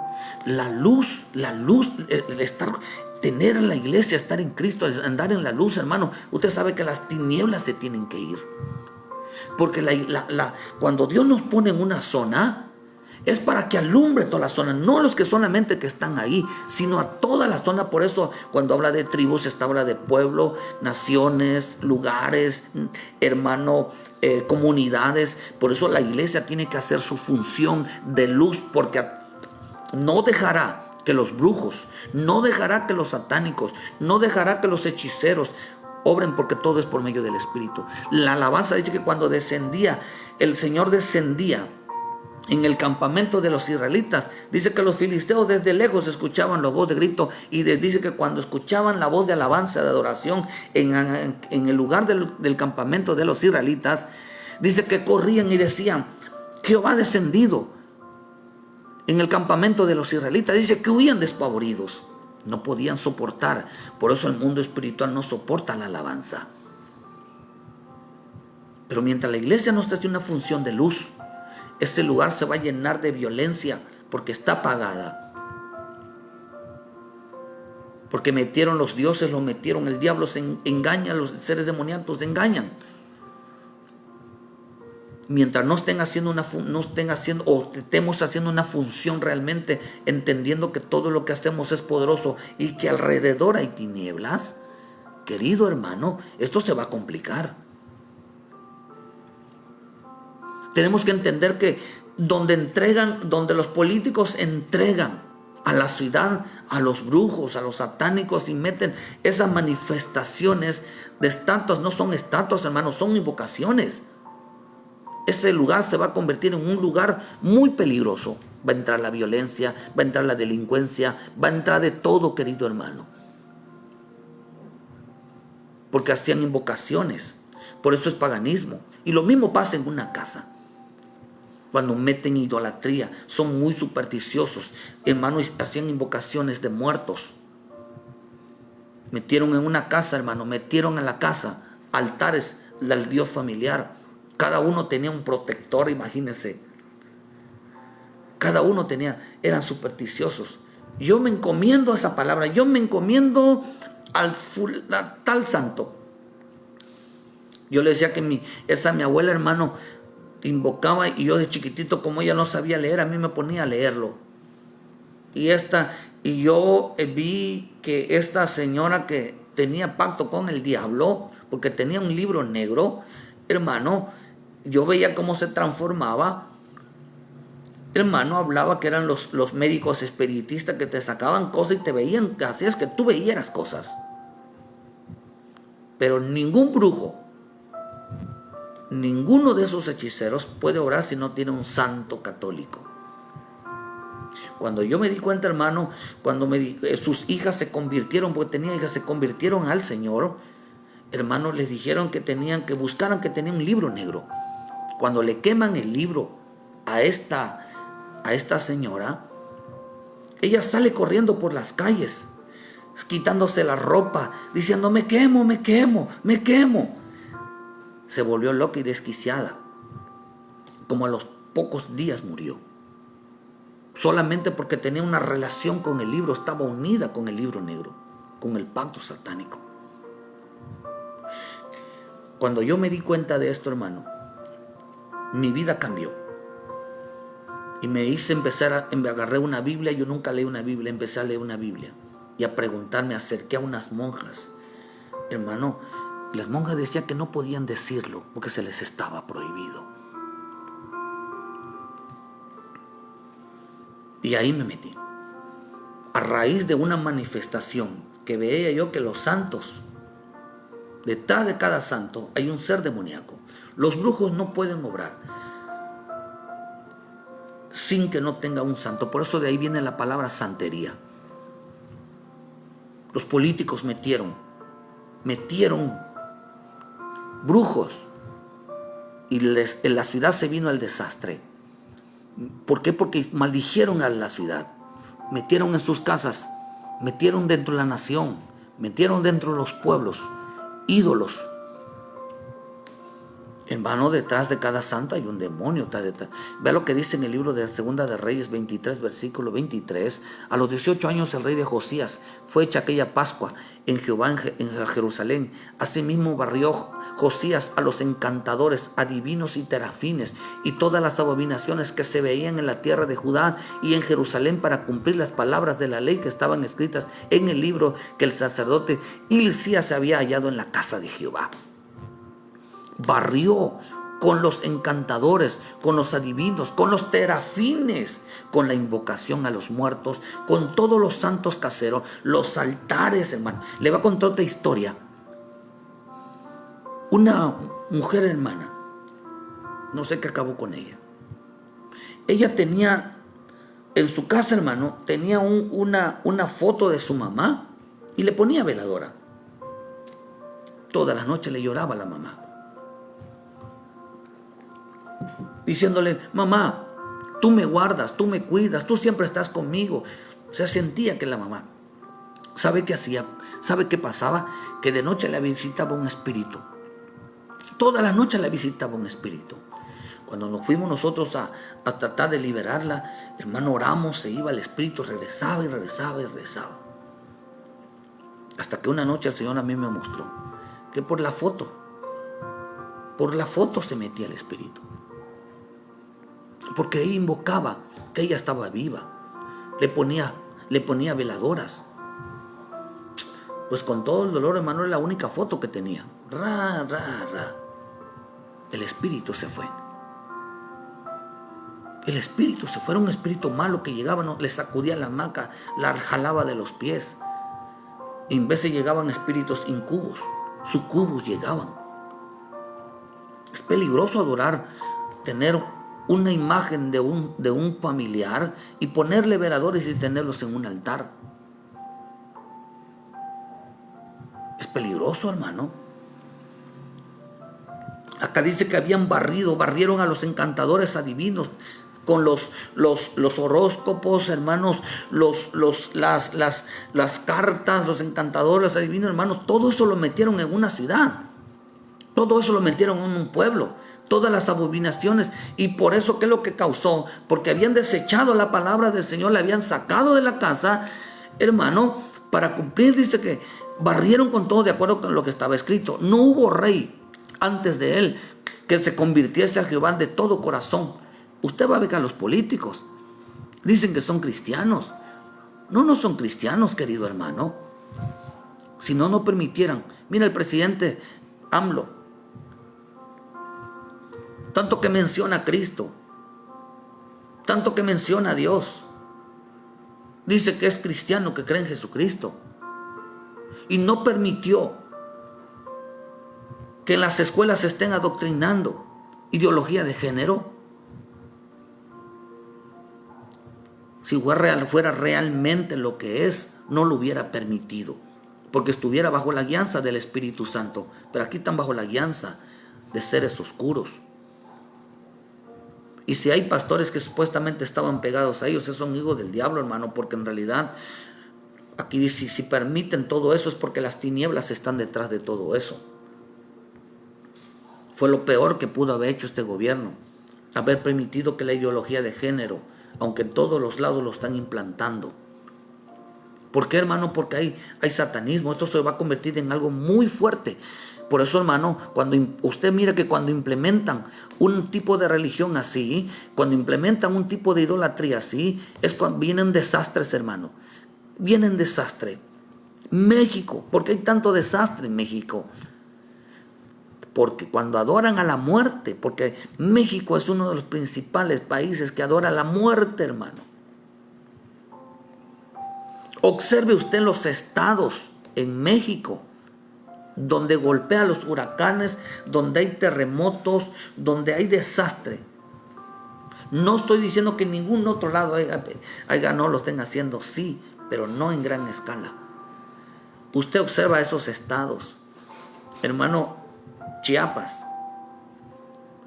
la luz, el tener en la iglesia, estar en Cristo, andar en la luz, hermano, usted sabe que las tinieblas se tienen que ir. Porque cuando Dios nos pone en una zona, es para que alumbre toda la zona, no los que solamente que están ahí, sino a toda la zona. Por eso cuando habla de tribus, habla de pueblo, naciones, lugares, hermano, comunidades. Por eso la iglesia tiene que hacer su función de luz, porque no dejará que los brujos, no dejará que los satánicos, no dejará que los hechiceros obren, porque todo es por medio del Espíritu. La alabanza dice que cuando descendía, el Señor descendía en el campamento de los israelitas, dice que los filisteos desde lejos escuchaban la voz de grito, y dice que cuando escuchaban la voz de alabanza, de adoración en el lugar del campamento de los israelitas, dice que corrían y decían: Jehová ha descendido en el campamento de los israelitas. Dice que huían despavoridos, no podían soportar. Por eso el mundo espiritual no soporta la alabanza. Pero mientras la iglesia no está haciendo una función de luz, ese lugar se va a llenar de violencia porque está apagada. Porque metieron los dioses, lo metieron, el diablo se engaña, los seres demoníacos se engañan. Mientras no estén haciendo o estemos haciendo una función realmente, entendiendo que todo lo que hacemos es poderoso y que alrededor hay tinieblas, querido hermano, esto se va a complicar. Tenemos que entender que donde los políticos entregan a la ciudad, a los brujos, a los satánicos, y meten esas manifestaciones de estatuas, no son estatuas, hermanos, son invocaciones. Ese lugar se va a convertir en un lugar muy peligroso. Va a entrar la violencia, va a entrar la delincuencia, va a entrar de todo, querido hermano. Porque hacían invocaciones. Por eso es paganismo. Y lo mismo pasa en una casa. Cuando meten idolatría, son muy supersticiosos. Hermanos, hacían invocaciones de muertos. Metieron en una casa, hermano, metieron a la casa altares del Dios familiar. Cada uno tenía un protector, imagínense. Cada uno eran supersticiosos. Yo me encomiendo a esa palabra, yo me encomiendo a tal santo. Yo le decía que mi abuela, hermano, invocaba, y yo de chiquitito, como ella no sabía leer, a mí me ponía a leerlo. Y yo vi que esta señora que tenía pacto con el diablo, porque tenía un libro negro, hermano, yo veía cómo se transformaba. Hermano, hablaba que eran los médicos espiritistas que te sacaban cosas y te veían, así es que tú veías cosas. Pero ningún brujo, ninguno de esos hechiceros puede orar si no tiene un santo católico. Cuando yo me di cuenta, hermano, sus hijas se convirtieron, porque tenía hijas, se convirtieron al Señor, hermano, les dijeron que buscaran que tenía un libro negro. Cuando le queman el libro a esta señora, ella sale corriendo por las calles, quitándose la ropa, diciendo: me quemo, me quemo, me quemo. Se volvió loca y desquiciada. Como a los pocos días murió. Solamente porque tenía una relación con el libro, estaba unida con el libro negro, con el pacto satánico. Cuando yo me di cuenta de esto, hermano, mi vida cambió. Y agarré una Biblia. Yo nunca leí una Biblia, empecé a leer una Biblia. Y a preguntarme, acerqué a unas monjas. Hermano, las monjas decían que no podían decirlo porque se les estaba prohibido. Y ahí me metí. A raíz de una manifestación que veía yo que los santos, detrás de cada santo hay un ser demoníaco. Los brujos no pueden obrar sin que no tenga un santo. Por eso de ahí viene la palabra santería. Los políticos metieron brujos y en la ciudad se vino el desastre. ¿Por qué? Porque maldijeron a la ciudad, metieron en sus casas, metieron dentro de la nación, metieron dentro de los pueblos ídolos. Hermano, detrás de cada santo hay un demonio. Vea lo que dice en el libro de Segunda de Reyes 23, versículo 23. A los 18 años el rey de Josías fue hecha aquella Pascua en Jerusalén. Asimismo barrió Josías a los encantadores, adivinos y terafines y todas las abominaciones que se veían en la tierra de Judá y en Jerusalén, para cumplir las palabras de la ley que estaban escritas en el libro que el sacerdote Hilcías se había hallado en la casa de Jehová. Barrió con los encantadores, con los adivinos, con los terafines, con la invocación a los muertos, con todos los santos caseros, los altares, hermano. Le voy a contar otra historia. Una mujer, hermana, no sé qué acabó con ella. Ella tenía en su casa, hermano, tenía una foto de su mamá y le ponía veladora. Todas las noches le lloraba a la mamá, diciéndole: mamá, tú me guardas, tú me cuidas, tú siempre estás conmigo. O sea, sentía que la mamá, ¿sabe qué hacía? ¿Sabe qué pasaba? Que de noche la visitaba un espíritu. Toda la noche la visitaba un espíritu. Cuando nos fuimos nosotros a tratar de liberarla, hermano, oramos, se iba el espíritu, regresaba y regresaba y regresaba. Hasta que una noche el Señor a mí me mostró que por la foto se metía el espíritu. Porque ella invocaba que ella estaba viva. Le ponía veladoras. Pues con todo el dolor, hermano, era la única foto que tenía. El espíritu se fue. El espíritu se fue. Era un espíritu malo que llegaba, ¿no? Le sacudía la hamaca, la jalaba de los pies. Y en veces llegaban espíritus incubos, sucubos llegaban. Es peligroso adorar, tener una imagen de un familiar y ponerle veladores y tenerlos en un altar. Es peligroso, hermano. Acá dice que barrieron a los encantadores adivinos con los horóscopos, hermanos, las cartas, los encantadores adivinos, hermanos, todo eso lo metieron en una ciudad. Todo eso lo metieron en un pueblo. Todas las abominaciones. Y por eso, ¿qué es lo que causó? Porque habían desechado la palabra del Señor, la habían sacado de la casa, hermano, para cumplir, dice que barrieron con todo de acuerdo con lo que estaba escrito. No hubo rey antes de él que se convirtiese a Jehová de todo corazón. Usted va a ver que a los políticos dicen que son cristianos. No son cristianos, querido hermano. Si no permitieran. Mira el presidente AMLO. Tanto que menciona a Cristo. Tanto que menciona a Dios. Dice que es cristiano, que cree en Jesucristo. Y no permitió que en las escuelas se estén adoctrinando ideología de género. Si fuera realmente lo que es, no lo hubiera permitido, porque estuviera bajo la guianza del Espíritu Santo. Pero aquí están bajo la guianza de seres oscuros. Y si hay pastores que supuestamente estaban pegados a ellos, esos son hijos del diablo, hermano, porque en realidad aquí dice, si permiten todo eso es porque las tinieblas están detrás de todo eso. Fue lo peor que pudo haber hecho este gobierno, haber permitido que la ideología de género, aunque en todos los lados lo están implantando. ¿Por qué, hermano? Porque hay satanismo. Esto se va a convertir en algo muy fuerte. Por eso, hermano, cuando usted mira que cuando implementan un tipo de religión así, cuando implementan un tipo de idolatría así, es cuando vienen desastres, hermano. Vienen desastres. México, ¿por qué hay tanto desastre en México? Porque cuando adoran a la muerte, porque México es uno de los principales países que adora a la muerte, hermano. Observe usted los estados en México, donde golpea los huracanes, donde hay terremotos, donde hay desastre. No estoy diciendo que en ningún otro lado no lo estén haciendo, sí, pero no en gran escala. Usted observa esos estados, hermano. Chiapas,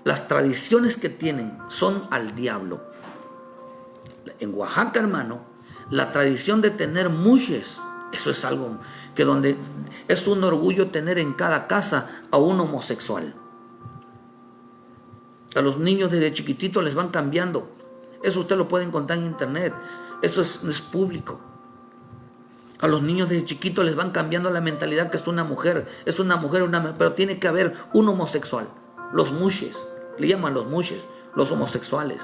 las tradiciones que tienen son al diablo. En Oaxaca, hermano, la tradición de tener mushes, eso es algo que donde es un orgullo tener en cada casa a un homosexual. A los niños desde chiquititos les van cambiando. Eso usted lo puede encontrar en internet. Eso es público. A los niños desde chiquitos les van cambiando la mentalidad que es una mujer, pero tiene que haber un homosexual. Los mushes, le llaman los mushes, los homosexuales.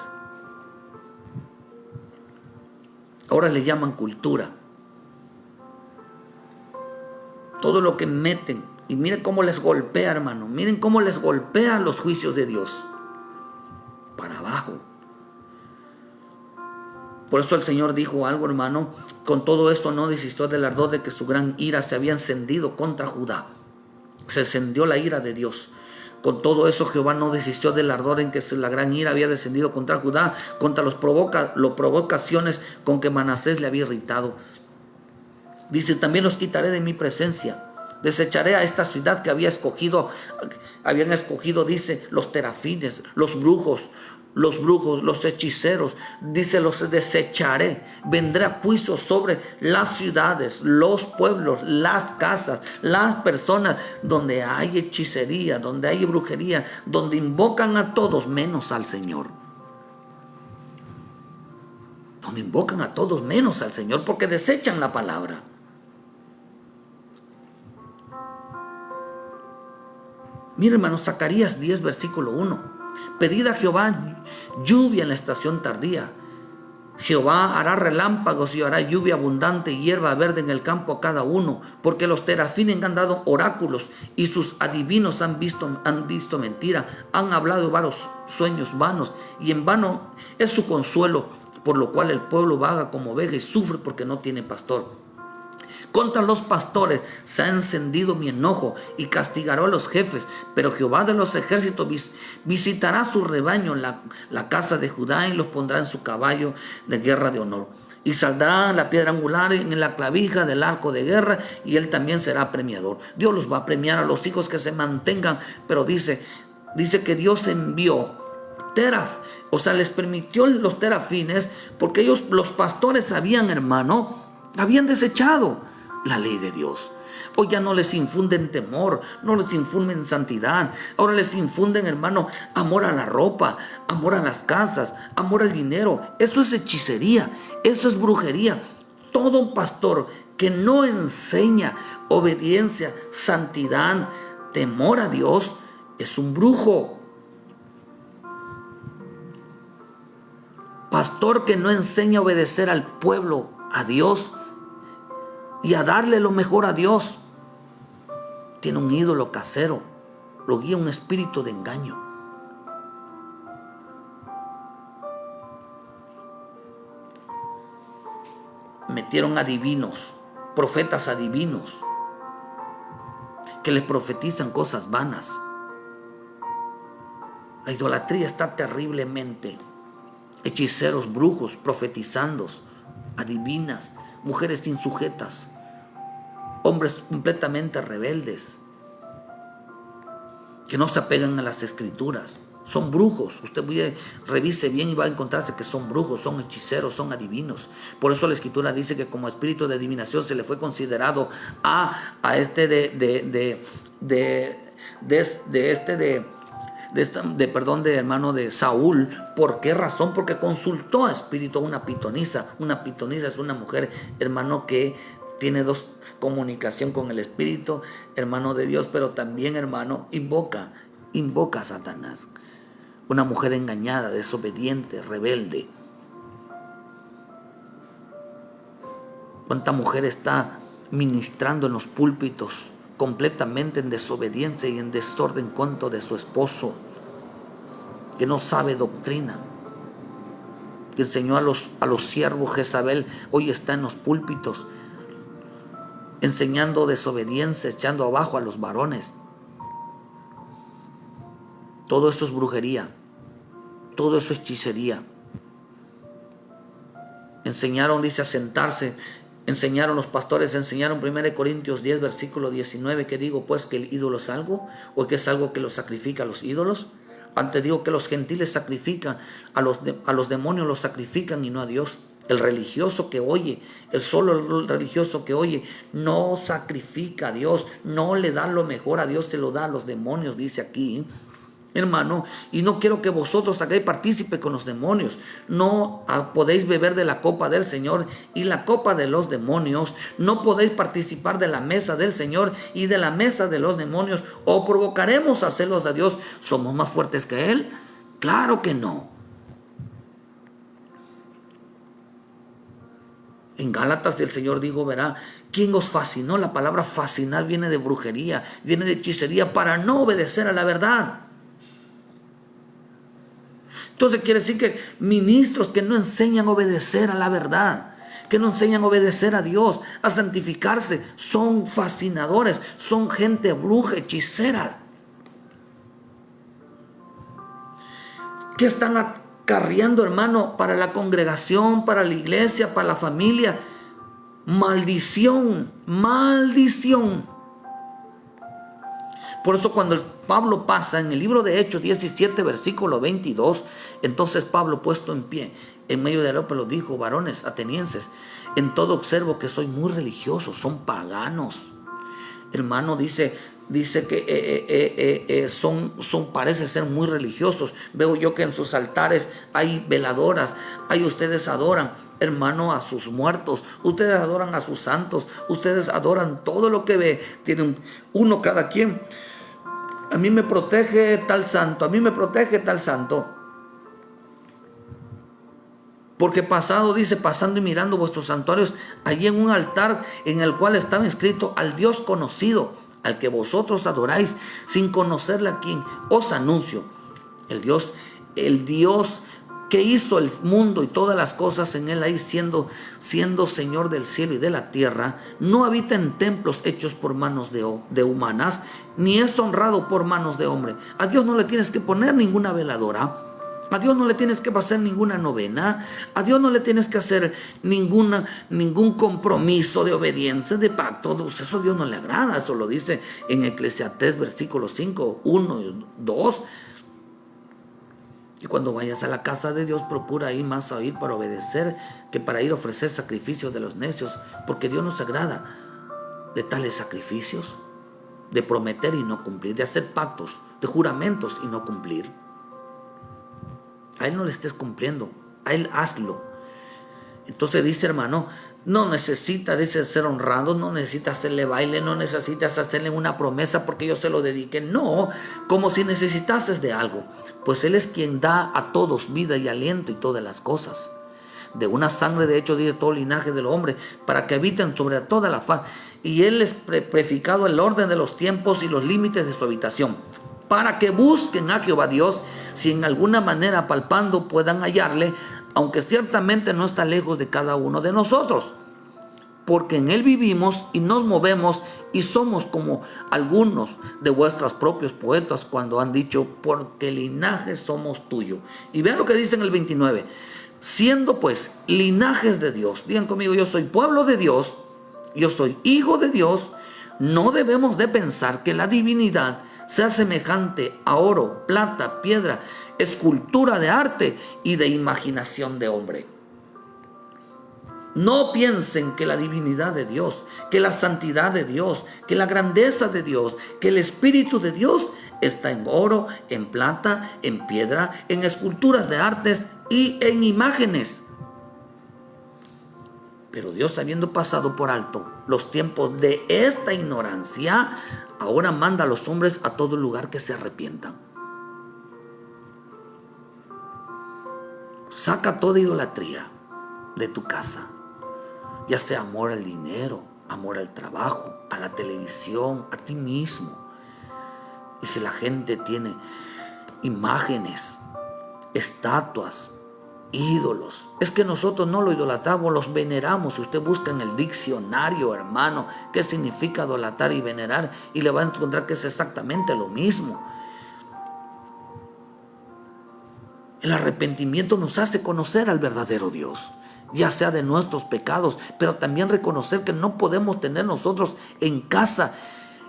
Ahora le llaman cultura. Todo lo que meten, y miren cómo les golpea, hermano, miren cómo les golpea los juicios de Dios. Para abajo. Por eso el Señor dijo algo, hermano, con todo esto no desistió del ardor de que su gran ira se había encendido contra Judá. Se encendió la ira de Dios. Con todo eso Jehová no desistió del ardor en que la gran ira había descendido contra Judá, contra las provocaciones con que Manasés le había irritado. Dice, también los quitaré de mi presencia. Desecharé a esta ciudad que habían escogido, dice, los terafines, los brujos, los hechiceros, dice, los desecharé. Vendrá juicio sobre las ciudades, los pueblos, las casas, las personas donde hay hechicería, donde hay brujería, donde invocan a todos menos al Señor. Donde invocan a todos menos al Señor porque desechan la palabra. Mira, hermano, Zacarías 10, versículo 1. Pedid a Jehová lluvia en la estación tardía. Jehová hará relámpagos y hará lluvia abundante y hierba verde en el campo a cada uno, porque los terafines han dado oráculos y sus adivinos han visto mentira, han hablado varios sueños vanos, y en vano es su consuelo, por lo cual el pueblo vaga como oveja y sufre porque no tiene pastor. Contra los pastores se ha encendido mi enojo y castigaré a los jefes, pero Jehová de los ejércitos visitará su rebaño, la casa de Judá, y los pondrá en su caballo de guerra de honor. Y saldrá la piedra angular en la clavija del arco de guerra, y él también será premiador. Dios los va a premiar a los hijos que se mantengan, pero dice que Dios envió teraf, o sea, les permitió los terafines, porque ellos, los pastores, habían desechado la ley de Dios. Hoy ya no les infunden temor, no les infunden santidad. Ahora les infunden, hermano, amor a la ropa, amor a las casas, amor al dinero. Eso es hechicería, eso es brujería. Todo pastor que no enseña obediencia, santidad, temor a Dios, es un brujo. Pastor que no enseña a obedecer al pueblo, a Dios, y a darle lo mejor a Dios, tiene un ídolo casero, lo guía un espíritu de engaño. Metieron adivinos, profetas adivinos, que les profetizan cosas vanas. La idolatría está terriblemente. Hechiceros, brujos, profetizando, adivinas, mujeres insujetas, hombres completamente rebeldes, que no se apegan a las escrituras. Son brujos. Usted revise bien y va a encontrarse que son brujos, son hechiceros, son adivinos. Por eso la escritura dice que como espíritu de adivinación se le fue considerado a este de hermano de Saúl. ¿Por qué razón? Porque consultó a espíritu a una pitonisa. Una pitonisa es una mujer, hermano, que tiene comunicación con el espíritu, hermano de Dios, pero también, hermano, invoca a Satanás. Una mujer engañada, desobediente, rebelde. ¿Cuánta mujer está ministrando en los púlpitos completamente en desobediencia y en desorden contra de su esposo, que no sabe doctrina, que enseñó a los siervos Jezabel? Hoy está en los púlpitos enseñando desobediencia, echando abajo a los varones. Todo eso es brujería, todo eso es hechicería. Enseñaron, dice, a sentarse. Enseñaron los pastores, enseñaron 1 Corintios 10, versículo 19, que digo pues que el ídolo es algo, o que es algo que lo sacrifica a los ídolos. Antes digo que los gentiles sacrifican, a los demonios los sacrifican y no a Dios. El religioso que oye, el religioso que oye, no sacrifica a Dios, no le da lo mejor a Dios, se lo da a los demonios, dice aquí, hermano. Y no quiero que vosotros hagáis partícipe con los demonios. No podéis beber de la copa del Señor y la copa de los demonios. No podéis participar de la mesa del Señor y de la mesa de los demonios, o provocaremos a celos a Dios. ¿Somos más fuertes que Él? Claro que no. En Gálatas el Señor dijo, verá, ¿quién os fascinó? La palabra fascinar viene de brujería, viene de hechicería, para no obedecer a la verdad. Entonces quiere decir que ministros que no enseñan a obedecer a la verdad, que no enseñan a obedecer a Dios, a santificarse, son fascinadores, son gente bruja, hechicera, que están acarreando, hermano, para la congregación, para la iglesia, para la familia, maldición, maldición. Por eso cuando Pablo pasa en el libro de Hechos 17, versículo 22, entonces Pablo, puesto en pie en medio de Areópago, dijo: varones atenienses, en todo observo que sois muy religiosos, son paganos. Hermano, dice que parece ser muy religiosos. Veo yo que en sus altares hay veladoras, ustedes adoran, hermano, a sus muertos, ustedes adoran a sus santos, ustedes adoran todo lo que ve, tienen uno cada quien. A mí me protege tal santo, a mí me protege tal santo. Porque pasando y mirando vuestros santuarios, allí en un altar en el cual estaba inscrito al Dios conocido, al que vosotros adoráis, sin conocerle, a quien os anuncio. El Dios que hizo el mundo y todas las cosas en él, ahí siendo Señor del cielo y de la tierra, no habita en templos hechos por manos de humanas, ni es honrado por manos de hombre. A Dios no le tienes que poner ninguna veladora. A Dios no le tienes que hacer ninguna novena. A Dios no le tienes que hacer ningún compromiso de obediencia, de pacto. Eso a Dios no le agrada. Eso lo dice en Eclesiastés versículo 5, 1 y 2. Y cuando vayas a la casa de Dios, procura ir más a ir para obedecer que para ir a ofrecer sacrificios de los necios. Porque Dios no se agrada de tales sacrificios, de prometer y no cumplir, de hacer pactos, de juramentos y no cumplir. A Él no le estés cumpliendo, a Él hazlo. Entonces dice, hermano, no necesita, dice, ser honrado, no necesita hacerle baile, no necesitas hacerle una promesa porque yo se lo dedique. No, como si necesitases de algo, pues Él es quien da a todos vida y aliento y todas las cosas. De una sangre, de hecho, dice todo linaje del hombre, para que habiten sobre toda la faz. Y Él es prefijado el orden de los tiempos y los límites de su habitación, para que busquen a Jehová Dios, si en alguna manera palpando puedan hallarle, aunque ciertamente no está lejos de cada uno de nosotros. Porque en Él vivimos y nos movemos y somos como algunos de vuestros propios poetas cuando han dicho, porque linaje somos tuyo. Y vean lo que dice en el 29. Siendo pues linajes de Dios, digan conmigo, yo soy pueblo de Dios, yo soy hijo de Dios, no debemos de pensar que la divinidad sea semejante a oro, plata, piedra, escultura de arte y de imaginación de hombre. No piensen que la divinidad de Dios, que la santidad de Dios, que la grandeza de Dios, que el Espíritu de Dios está en oro, en plata, en piedra, en esculturas de artes y en imágenes. Pero Dios, habiendo pasado por alto los tiempos de esta ignorancia, ahora manda a los hombres a todo lugar que se arrepientan. Saca toda idolatría de tu casa, ya sea amor al dinero, amor al trabajo, a la televisión, a ti mismo. Y si la gente tiene imágenes, estatuas, ídolos, es que nosotros no lo idolatramos, los veneramos. Si usted busca en el diccionario, hermano, qué significa idolatrar y venerar, y le va a encontrar que es exactamente lo mismo. El arrepentimiento nos hace conocer al verdadero Dios, ya sea de nuestros pecados, pero también reconocer que no podemos tener nosotros en casa,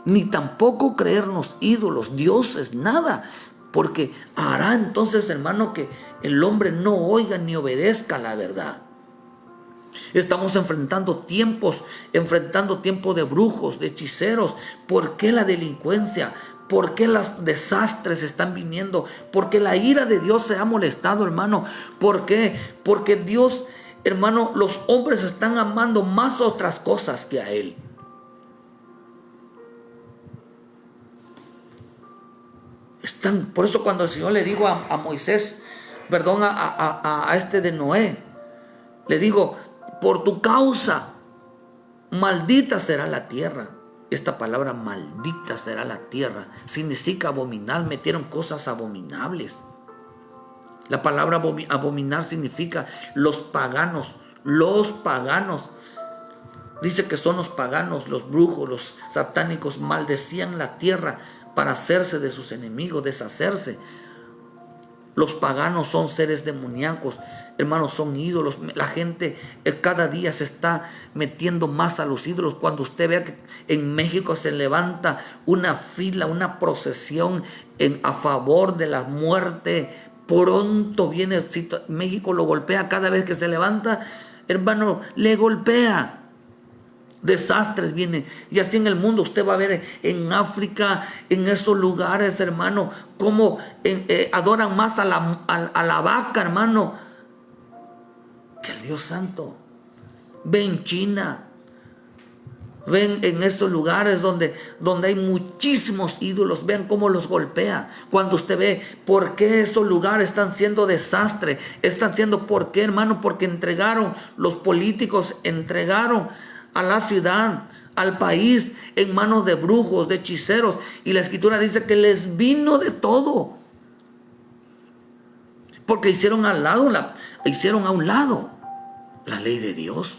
ni tampoco creernos ídolos, dioses, nada. Porque hará entonces, hermano, que el hombre no oiga ni obedezca la verdad. Estamos enfrentando tiempos de brujos, de hechiceros. ¿Por qué la delincuencia? ¿Por qué los desastres están viniendo? ¿Por qué la ira de Dios se ha molestado, hermano? ¿Por qué? Porque Dios, hermano, los hombres están amando más otras cosas que a Él. Por eso cuando el Señor le dijo a Moisés, perdón, a este de Noé, le digo, por tu causa, maldita será la tierra. Esta palabra maldita será la tierra significa abominar, metieron cosas abominables. La palabra abominar significa los paganos. Dice que son los paganos, los brujos, los satánicos, maldecían la tierra para hacerse de sus enemigos, deshacerse. Los paganos son seres demoníacos, hermanos, son ídolos. La gente cada día se está metiendo más a los ídolos. Cuando usted vea que en México se levanta una fila, una procesión a favor de la muerte, pronto viene, si México lo golpea cada vez que se levanta, hermano, le golpea. Desastres vienen, y así en el mundo. Usted va a ver en África, en esos lugares, hermano, cómo adoran más a la vaca, hermano, que al Dios Santo. Ve en China, Ven en estos lugares donde hay muchísimos ídolos, vean cómo los golpea. Cuando usted ve por qué estos lugares están siendo desastre, ¿por qué, hermano? Porque los políticos entregaron a la ciudad, al país, en manos de brujos, de hechiceros. Y la Escritura dice que les vino de todo. Porque hicieron a un lado la ley de Dios.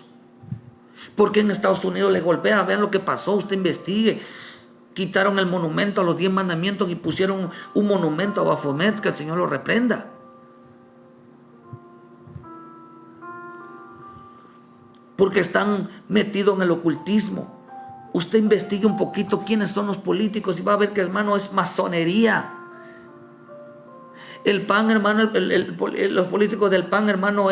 Porque en Estados Unidos les golpea, vean lo que pasó, usted investigue. Quitaron el monumento a los 10 mandamientos y pusieron un monumento a Baphomet, que el Señor lo reprenda. Porque están metidos en el ocultismo. Usted investigue un poquito quiénes son los políticos y va a ver que, hermano, es masonería. El PAN, hermano, los políticos del PAN, hermano,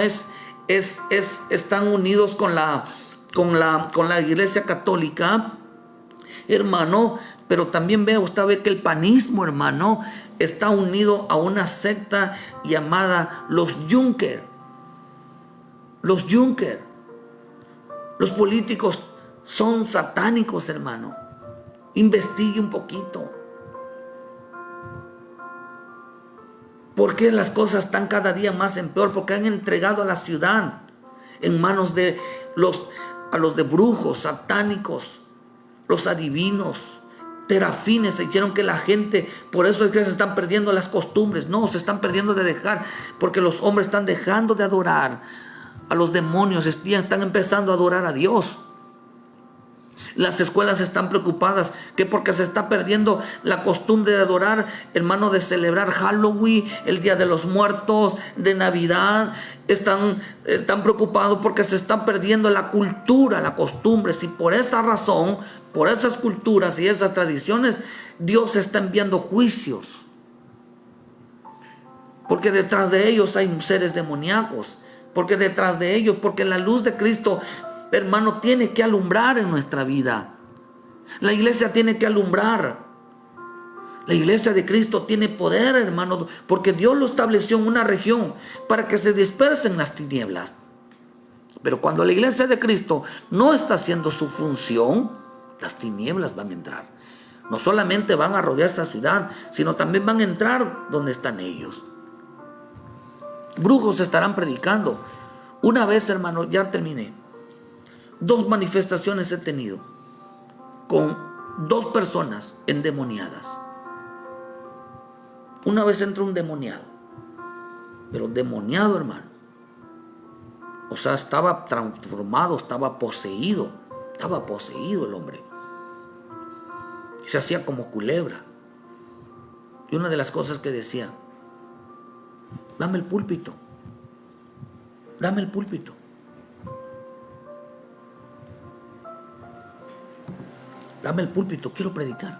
están unidos con la Iglesia Católica, hermano. Pero también usted ve que el panismo, hermano, está unido a una secta llamada los Junker. Los Junker. Los políticos son satánicos, hermano. Investigue un poquito. ¿Por qué las cosas están cada día más en peor? Porque han entregado a la ciudad en manos de los de brujos, satánicos, los adivinos, terafines. Se hicieron que la gente, por eso es que se están perdiendo las costumbres. No, se están perdiendo de dejar, porque los hombres están dejando de adorar a los demonios, están empezando a adorar a Dios. Las escuelas están preocupadas que porque se está perdiendo la costumbre de adorar, hermano, de celebrar Halloween, el Día de los Muertos, de Navidad. Están preocupados porque se está perdiendo la cultura, la costumbre. Si por esa razón, por esas culturas y esas tradiciones, Dios está enviando juicios. Porque detrás de ellos hay seres demoníacos. Porque detrás de ellos, porque la luz de Cristo, hermano, tiene que alumbrar en nuestra vida. La iglesia tiene que alumbrar. La iglesia de Cristo tiene poder, hermano, porque Dios lo estableció en una región para que se dispersen las tinieblas. Pero cuando la iglesia de Cristo no está haciendo su función, las tinieblas van a entrar. No solamente van a rodear esta ciudad, sino también van a entrar donde están ellos. Brujos estarán predicando. Una vez, hermano, ya terminé. 2 manifestaciones he tenido con 2 personas endemoniadas. Una vez entró un demoniado, pero demoniado, hermano. O sea, estaba transformado, estaba poseído el hombre. Se hacía como culebra. Y una de las cosas que decía: dame el púlpito. Dame el púlpito. Dame el púlpito, quiero predicar.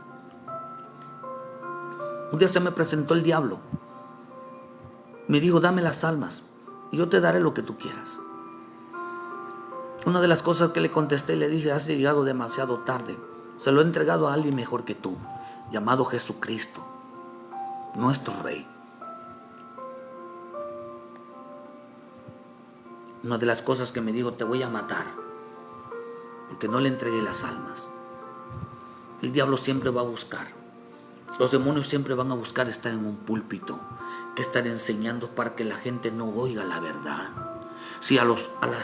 Un día se me presentó el diablo. Me dijo: dame las almas y yo te daré lo que tú quieras. Una de las cosas que le contesté, le dije: has llegado demasiado tarde. Se lo he entregado a alguien mejor que tú, llamado Jesucristo, nuestro Rey. Una de las cosas que me dijo: te voy a matar, porque no le entregué las almas. El diablo siempre va a buscar. Los demonios siempre van a buscar estar en un púlpito, que estar enseñando para que la gente no oiga la verdad. Si a la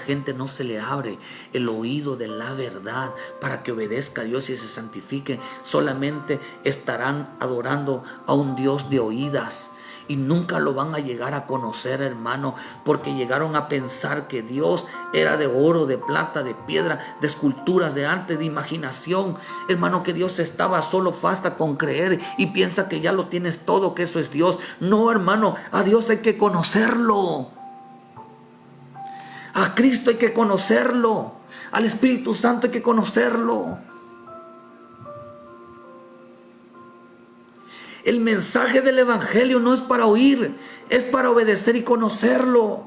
gente no se le abre el oído de la verdad para que obedezca a Dios y se santifique, solamente estarán adorando a un Dios de oídas. Y nunca lo van a llegar a conocer, hermano, porque llegaron a pensar que Dios era de oro, de plata, de piedra, de esculturas, de arte, de imaginación. Hermano, que Dios estaba solo, basta con creer y piensa que ya lo tienes todo, que eso es Dios. No, hermano, a Dios hay que conocerlo. A Cristo hay que conocerlo. Al Espíritu Santo hay que conocerlo. El mensaje del Evangelio no es para oír, es para obedecer y conocerlo.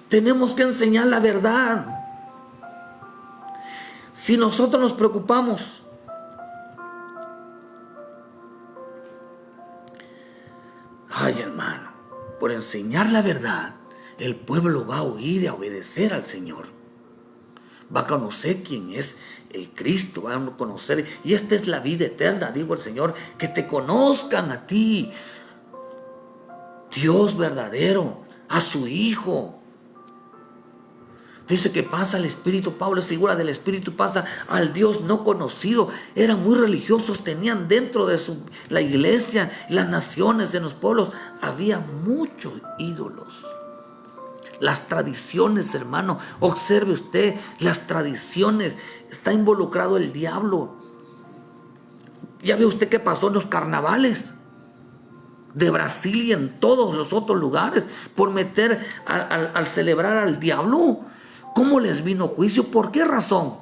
Tenemos que enseñar la verdad. Si nosotros nos preocupamos hermano, por enseñar la verdad, el pueblo va a oír y a obedecer al Señor. Va a conocer quién es el Cristo, va a conocer, y esta es la vida eterna, digo el Señor, que te conozcan a ti, Dios verdadero, a su Hijo. Dice que pasa el Espíritu, Pablo es figura del Espíritu, pasa al Dios no conocido. Eran muy religiosos, tenían dentro de la iglesia, las naciones, en los pueblos, había muchos ídolos. Las tradiciones, hermano, observe usted, las tradiciones, está involucrado el diablo. Ya ve usted qué pasó en los carnavales de Brasil y en todos los otros lugares por meter al celebrar al diablo. ¿Cómo les vino juicio? ¿Por qué razón?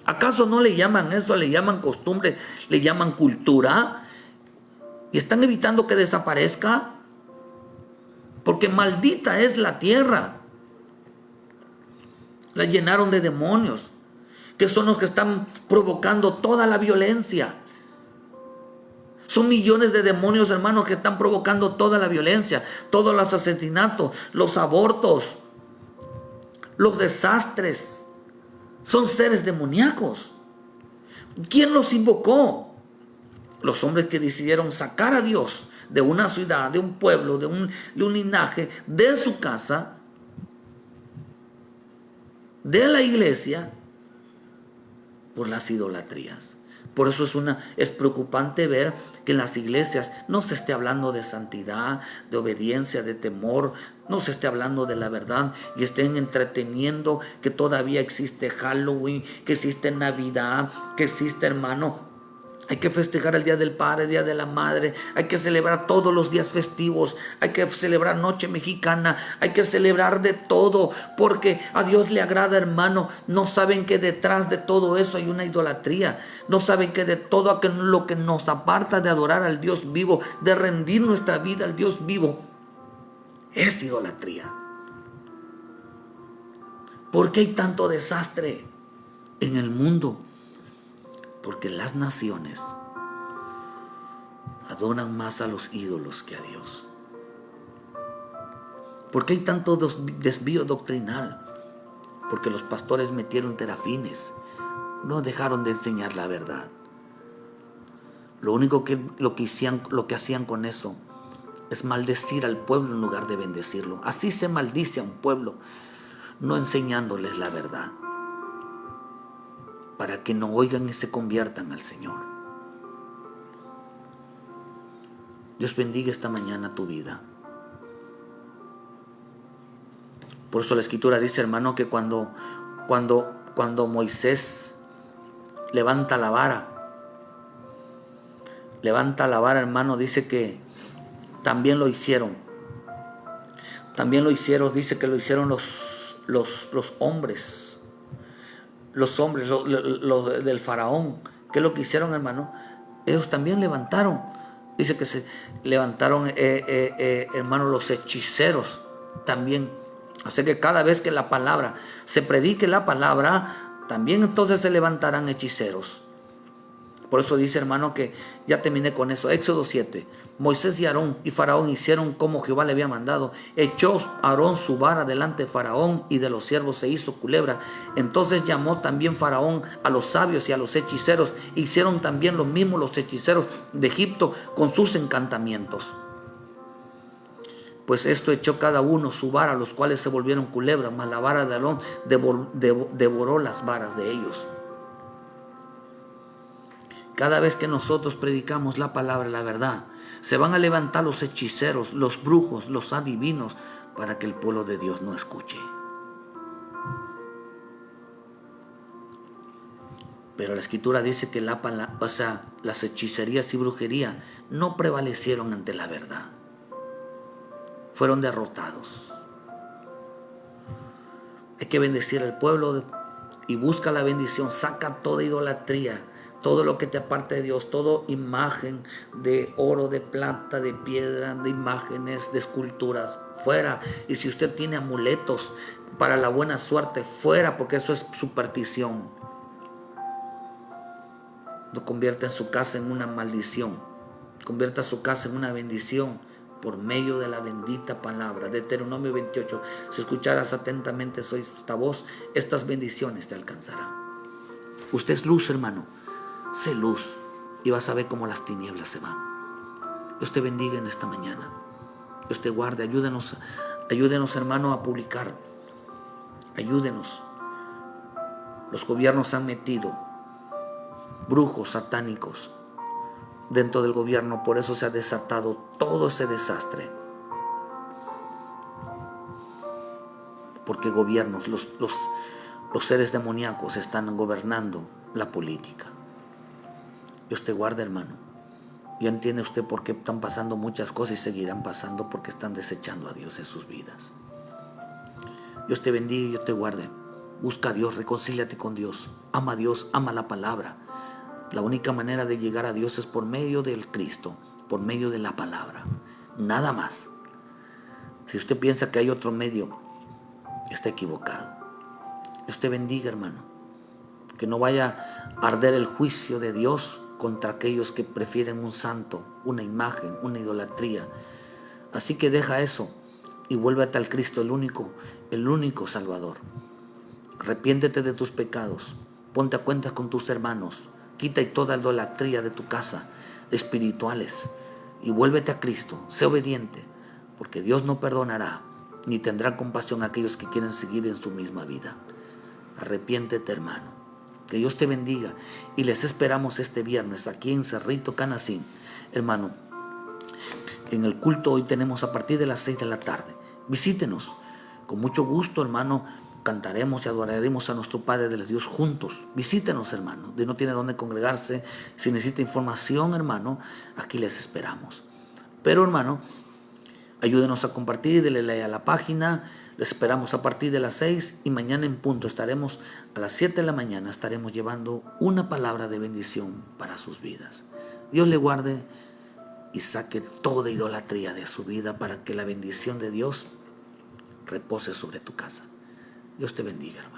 ¿Acaso no le llaman eso? Le llaman costumbre, le llaman cultura, y están evitando que desaparezca, porque maldita es la tierra. La llenaron de demonios, que son los que están provocando toda la violencia. Son millones de demonios, hermanos, que están provocando toda la violencia, todos los asesinatos, los abortos, los desastres. Son seres demoníacos. ¿Quién los invocó? Los hombres que decidieron sacar a Dios de una ciudad, de un pueblo, de un linaje, de su casa, de la iglesia, por las idolatrías. Por eso es preocupante ver que en las iglesias no se esté hablando de santidad, de obediencia, de temor, no se esté hablando de la verdad y estén entreteniendo que todavía existe Halloween, que existe Navidad, que existe, hermano. Hay que festejar el Día del Padre, el Día de la Madre, hay que celebrar todos los días festivos, hay que celebrar Noche Mexicana, hay que celebrar de todo, porque a Dios le agrada, hermano. No saben que detrás de todo eso hay una idolatría, no saben que de todo lo que nos aparta de adorar al Dios vivo, de rendir nuestra vida al Dios vivo, es idolatría. ¿Por qué hay tanto desastre en el mundo? Porque las naciones adoran más a los ídolos que a Dios. ¿Por qué hay tanto desvío doctrinal? Porque los pastores metieron terafines, no dejaron de enseñar la verdad. Lo que hacían con eso es maldecir al pueblo en lugar de bendecirlo. Así se maldice a un pueblo, no enseñándoles la verdad, para que no oigan y se conviertan al Señor. Dios bendiga esta mañana tu vida. Por eso la Escritura dice, hermano, que cuando Moisés levanta la vara, hermano, dice que también lo hicieron. Dice que lo hicieron los hombres. Los hombres del faraón. ¿Qué es lo que hicieron, hermano? Ellos también levantaron. Dice que se levantaron, hermano, los hechiceros también. Así que cada vez que la palabra se predique, la palabra, también entonces se levantarán hechiceros. Por eso dice, hermano, que ya terminé con eso. Éxodo 7. Moisés y Aarón y Faraón hicieron como Jehová le había mandado. Echó Aarón su vara delante de Faraón y de los siervos se hizo culebra. Entonces llamó también Faraón a los sabios y a los hechiceros. Hicieron también lo mismo los hechiceros de Egipto con sus encantamientos. Pues esto echó cada uno su vara, los cuales se volvieron culebras, mas la vara de Aarón devoró las varas de ellos. Cada vez que nosotros predicamos la palabra, la verdad, se van a levantar los hechiceros, los brujos, los adivinos, para que el pueblo de Dios no escuche. Pero la Escritura dice que las hechicerías y brujería no prevalecieron ante la verdad. Fueron derrotados. Hay que bendecir al pueblo y busca la bendición. Saca toda idolatría, todo lo que te aparte de Dios, toda imagen de oro, de plata, de piedra, de imágenes, de esculturas, fuera. Y si usted tiene amuletos para la buena suerte, fuera, porque eso es superstición. No convierta en su casa en una maldición, convierta su casa en una bendición, por medio de la bendita palabra. Deuteronomio 28, si escucharas atentamente esta voz, estas bendiciones te alcanzarán. Usted es luz, hermano. Sé luz y vas a ver cómo las tinieblas se van. Dios te bendiga en esta mañana. Dios te guarde. Ayúdenos, hermano, a publicar. Ayúdenos. Los gobiernos han metido brujos satánicos dentro del gobierno, por eso se ha desatado todo ese desastre. Porque gobiernos, los seres demoníacos están gobernando la política. Dios te guarde, hermano. Ya entiende usted por qué están pasando muchas cosas y seguirán pasando, porque están desechando a Dios en sus vidas. Dios te bendiga y Dios te guarde. Busca a Dios, reconcíliate con Dios. Ama a Dios, ama la palabra. La única manera de llegar a Dios es por medio del Cristo, por medio de la palabra. Nada más. Si usted piensa que hay otro medio, está equivocado. Dios te bendiga, hermano. Que no vaya a arder el juicio de Dios contra aquellos que prefieren un santo, una imagen, una idolatría. Así que deja eso y vuélvete al Cristo, el único Salvador. Arrepiéntete de tus pecados. Ponte a cuentas con tus hermanos. Quita toda idolatría de tu casa, espirituales, y vuélvete a Cristo. Sé obediente, porque Dios no perdonará ni tendrá compasión a aquellos que quieren seguir en su misma vida. Arrepiéntete, hermano. Que Dios te bendiga y les esperamos este viernes aquí en Cerrito Canacín. Hermano, en el culto hoy tenemos a partir de las 6 de la tarde. Visítenos. Con mucho gusto, hermano, cantaremos y adoraremos a nuestro Padre de Dios juntos. Visítenos, hermano. Si no tiene dónde congregarse, si necesita información, hermano, aquí les esperamos. Pero, hermano, ayúdenos a compartir, denle like a la página. Les esperamos a partir de las 6 y mañana en punto estaremos a las 7 de la mañana. Estaremos llevando una palabra de bendición para sus vidas. Dios le guarde y saque toda idolatría de su vida para que la bendición de Dios repose sobre tu casa. Dios te bendiga, hermano.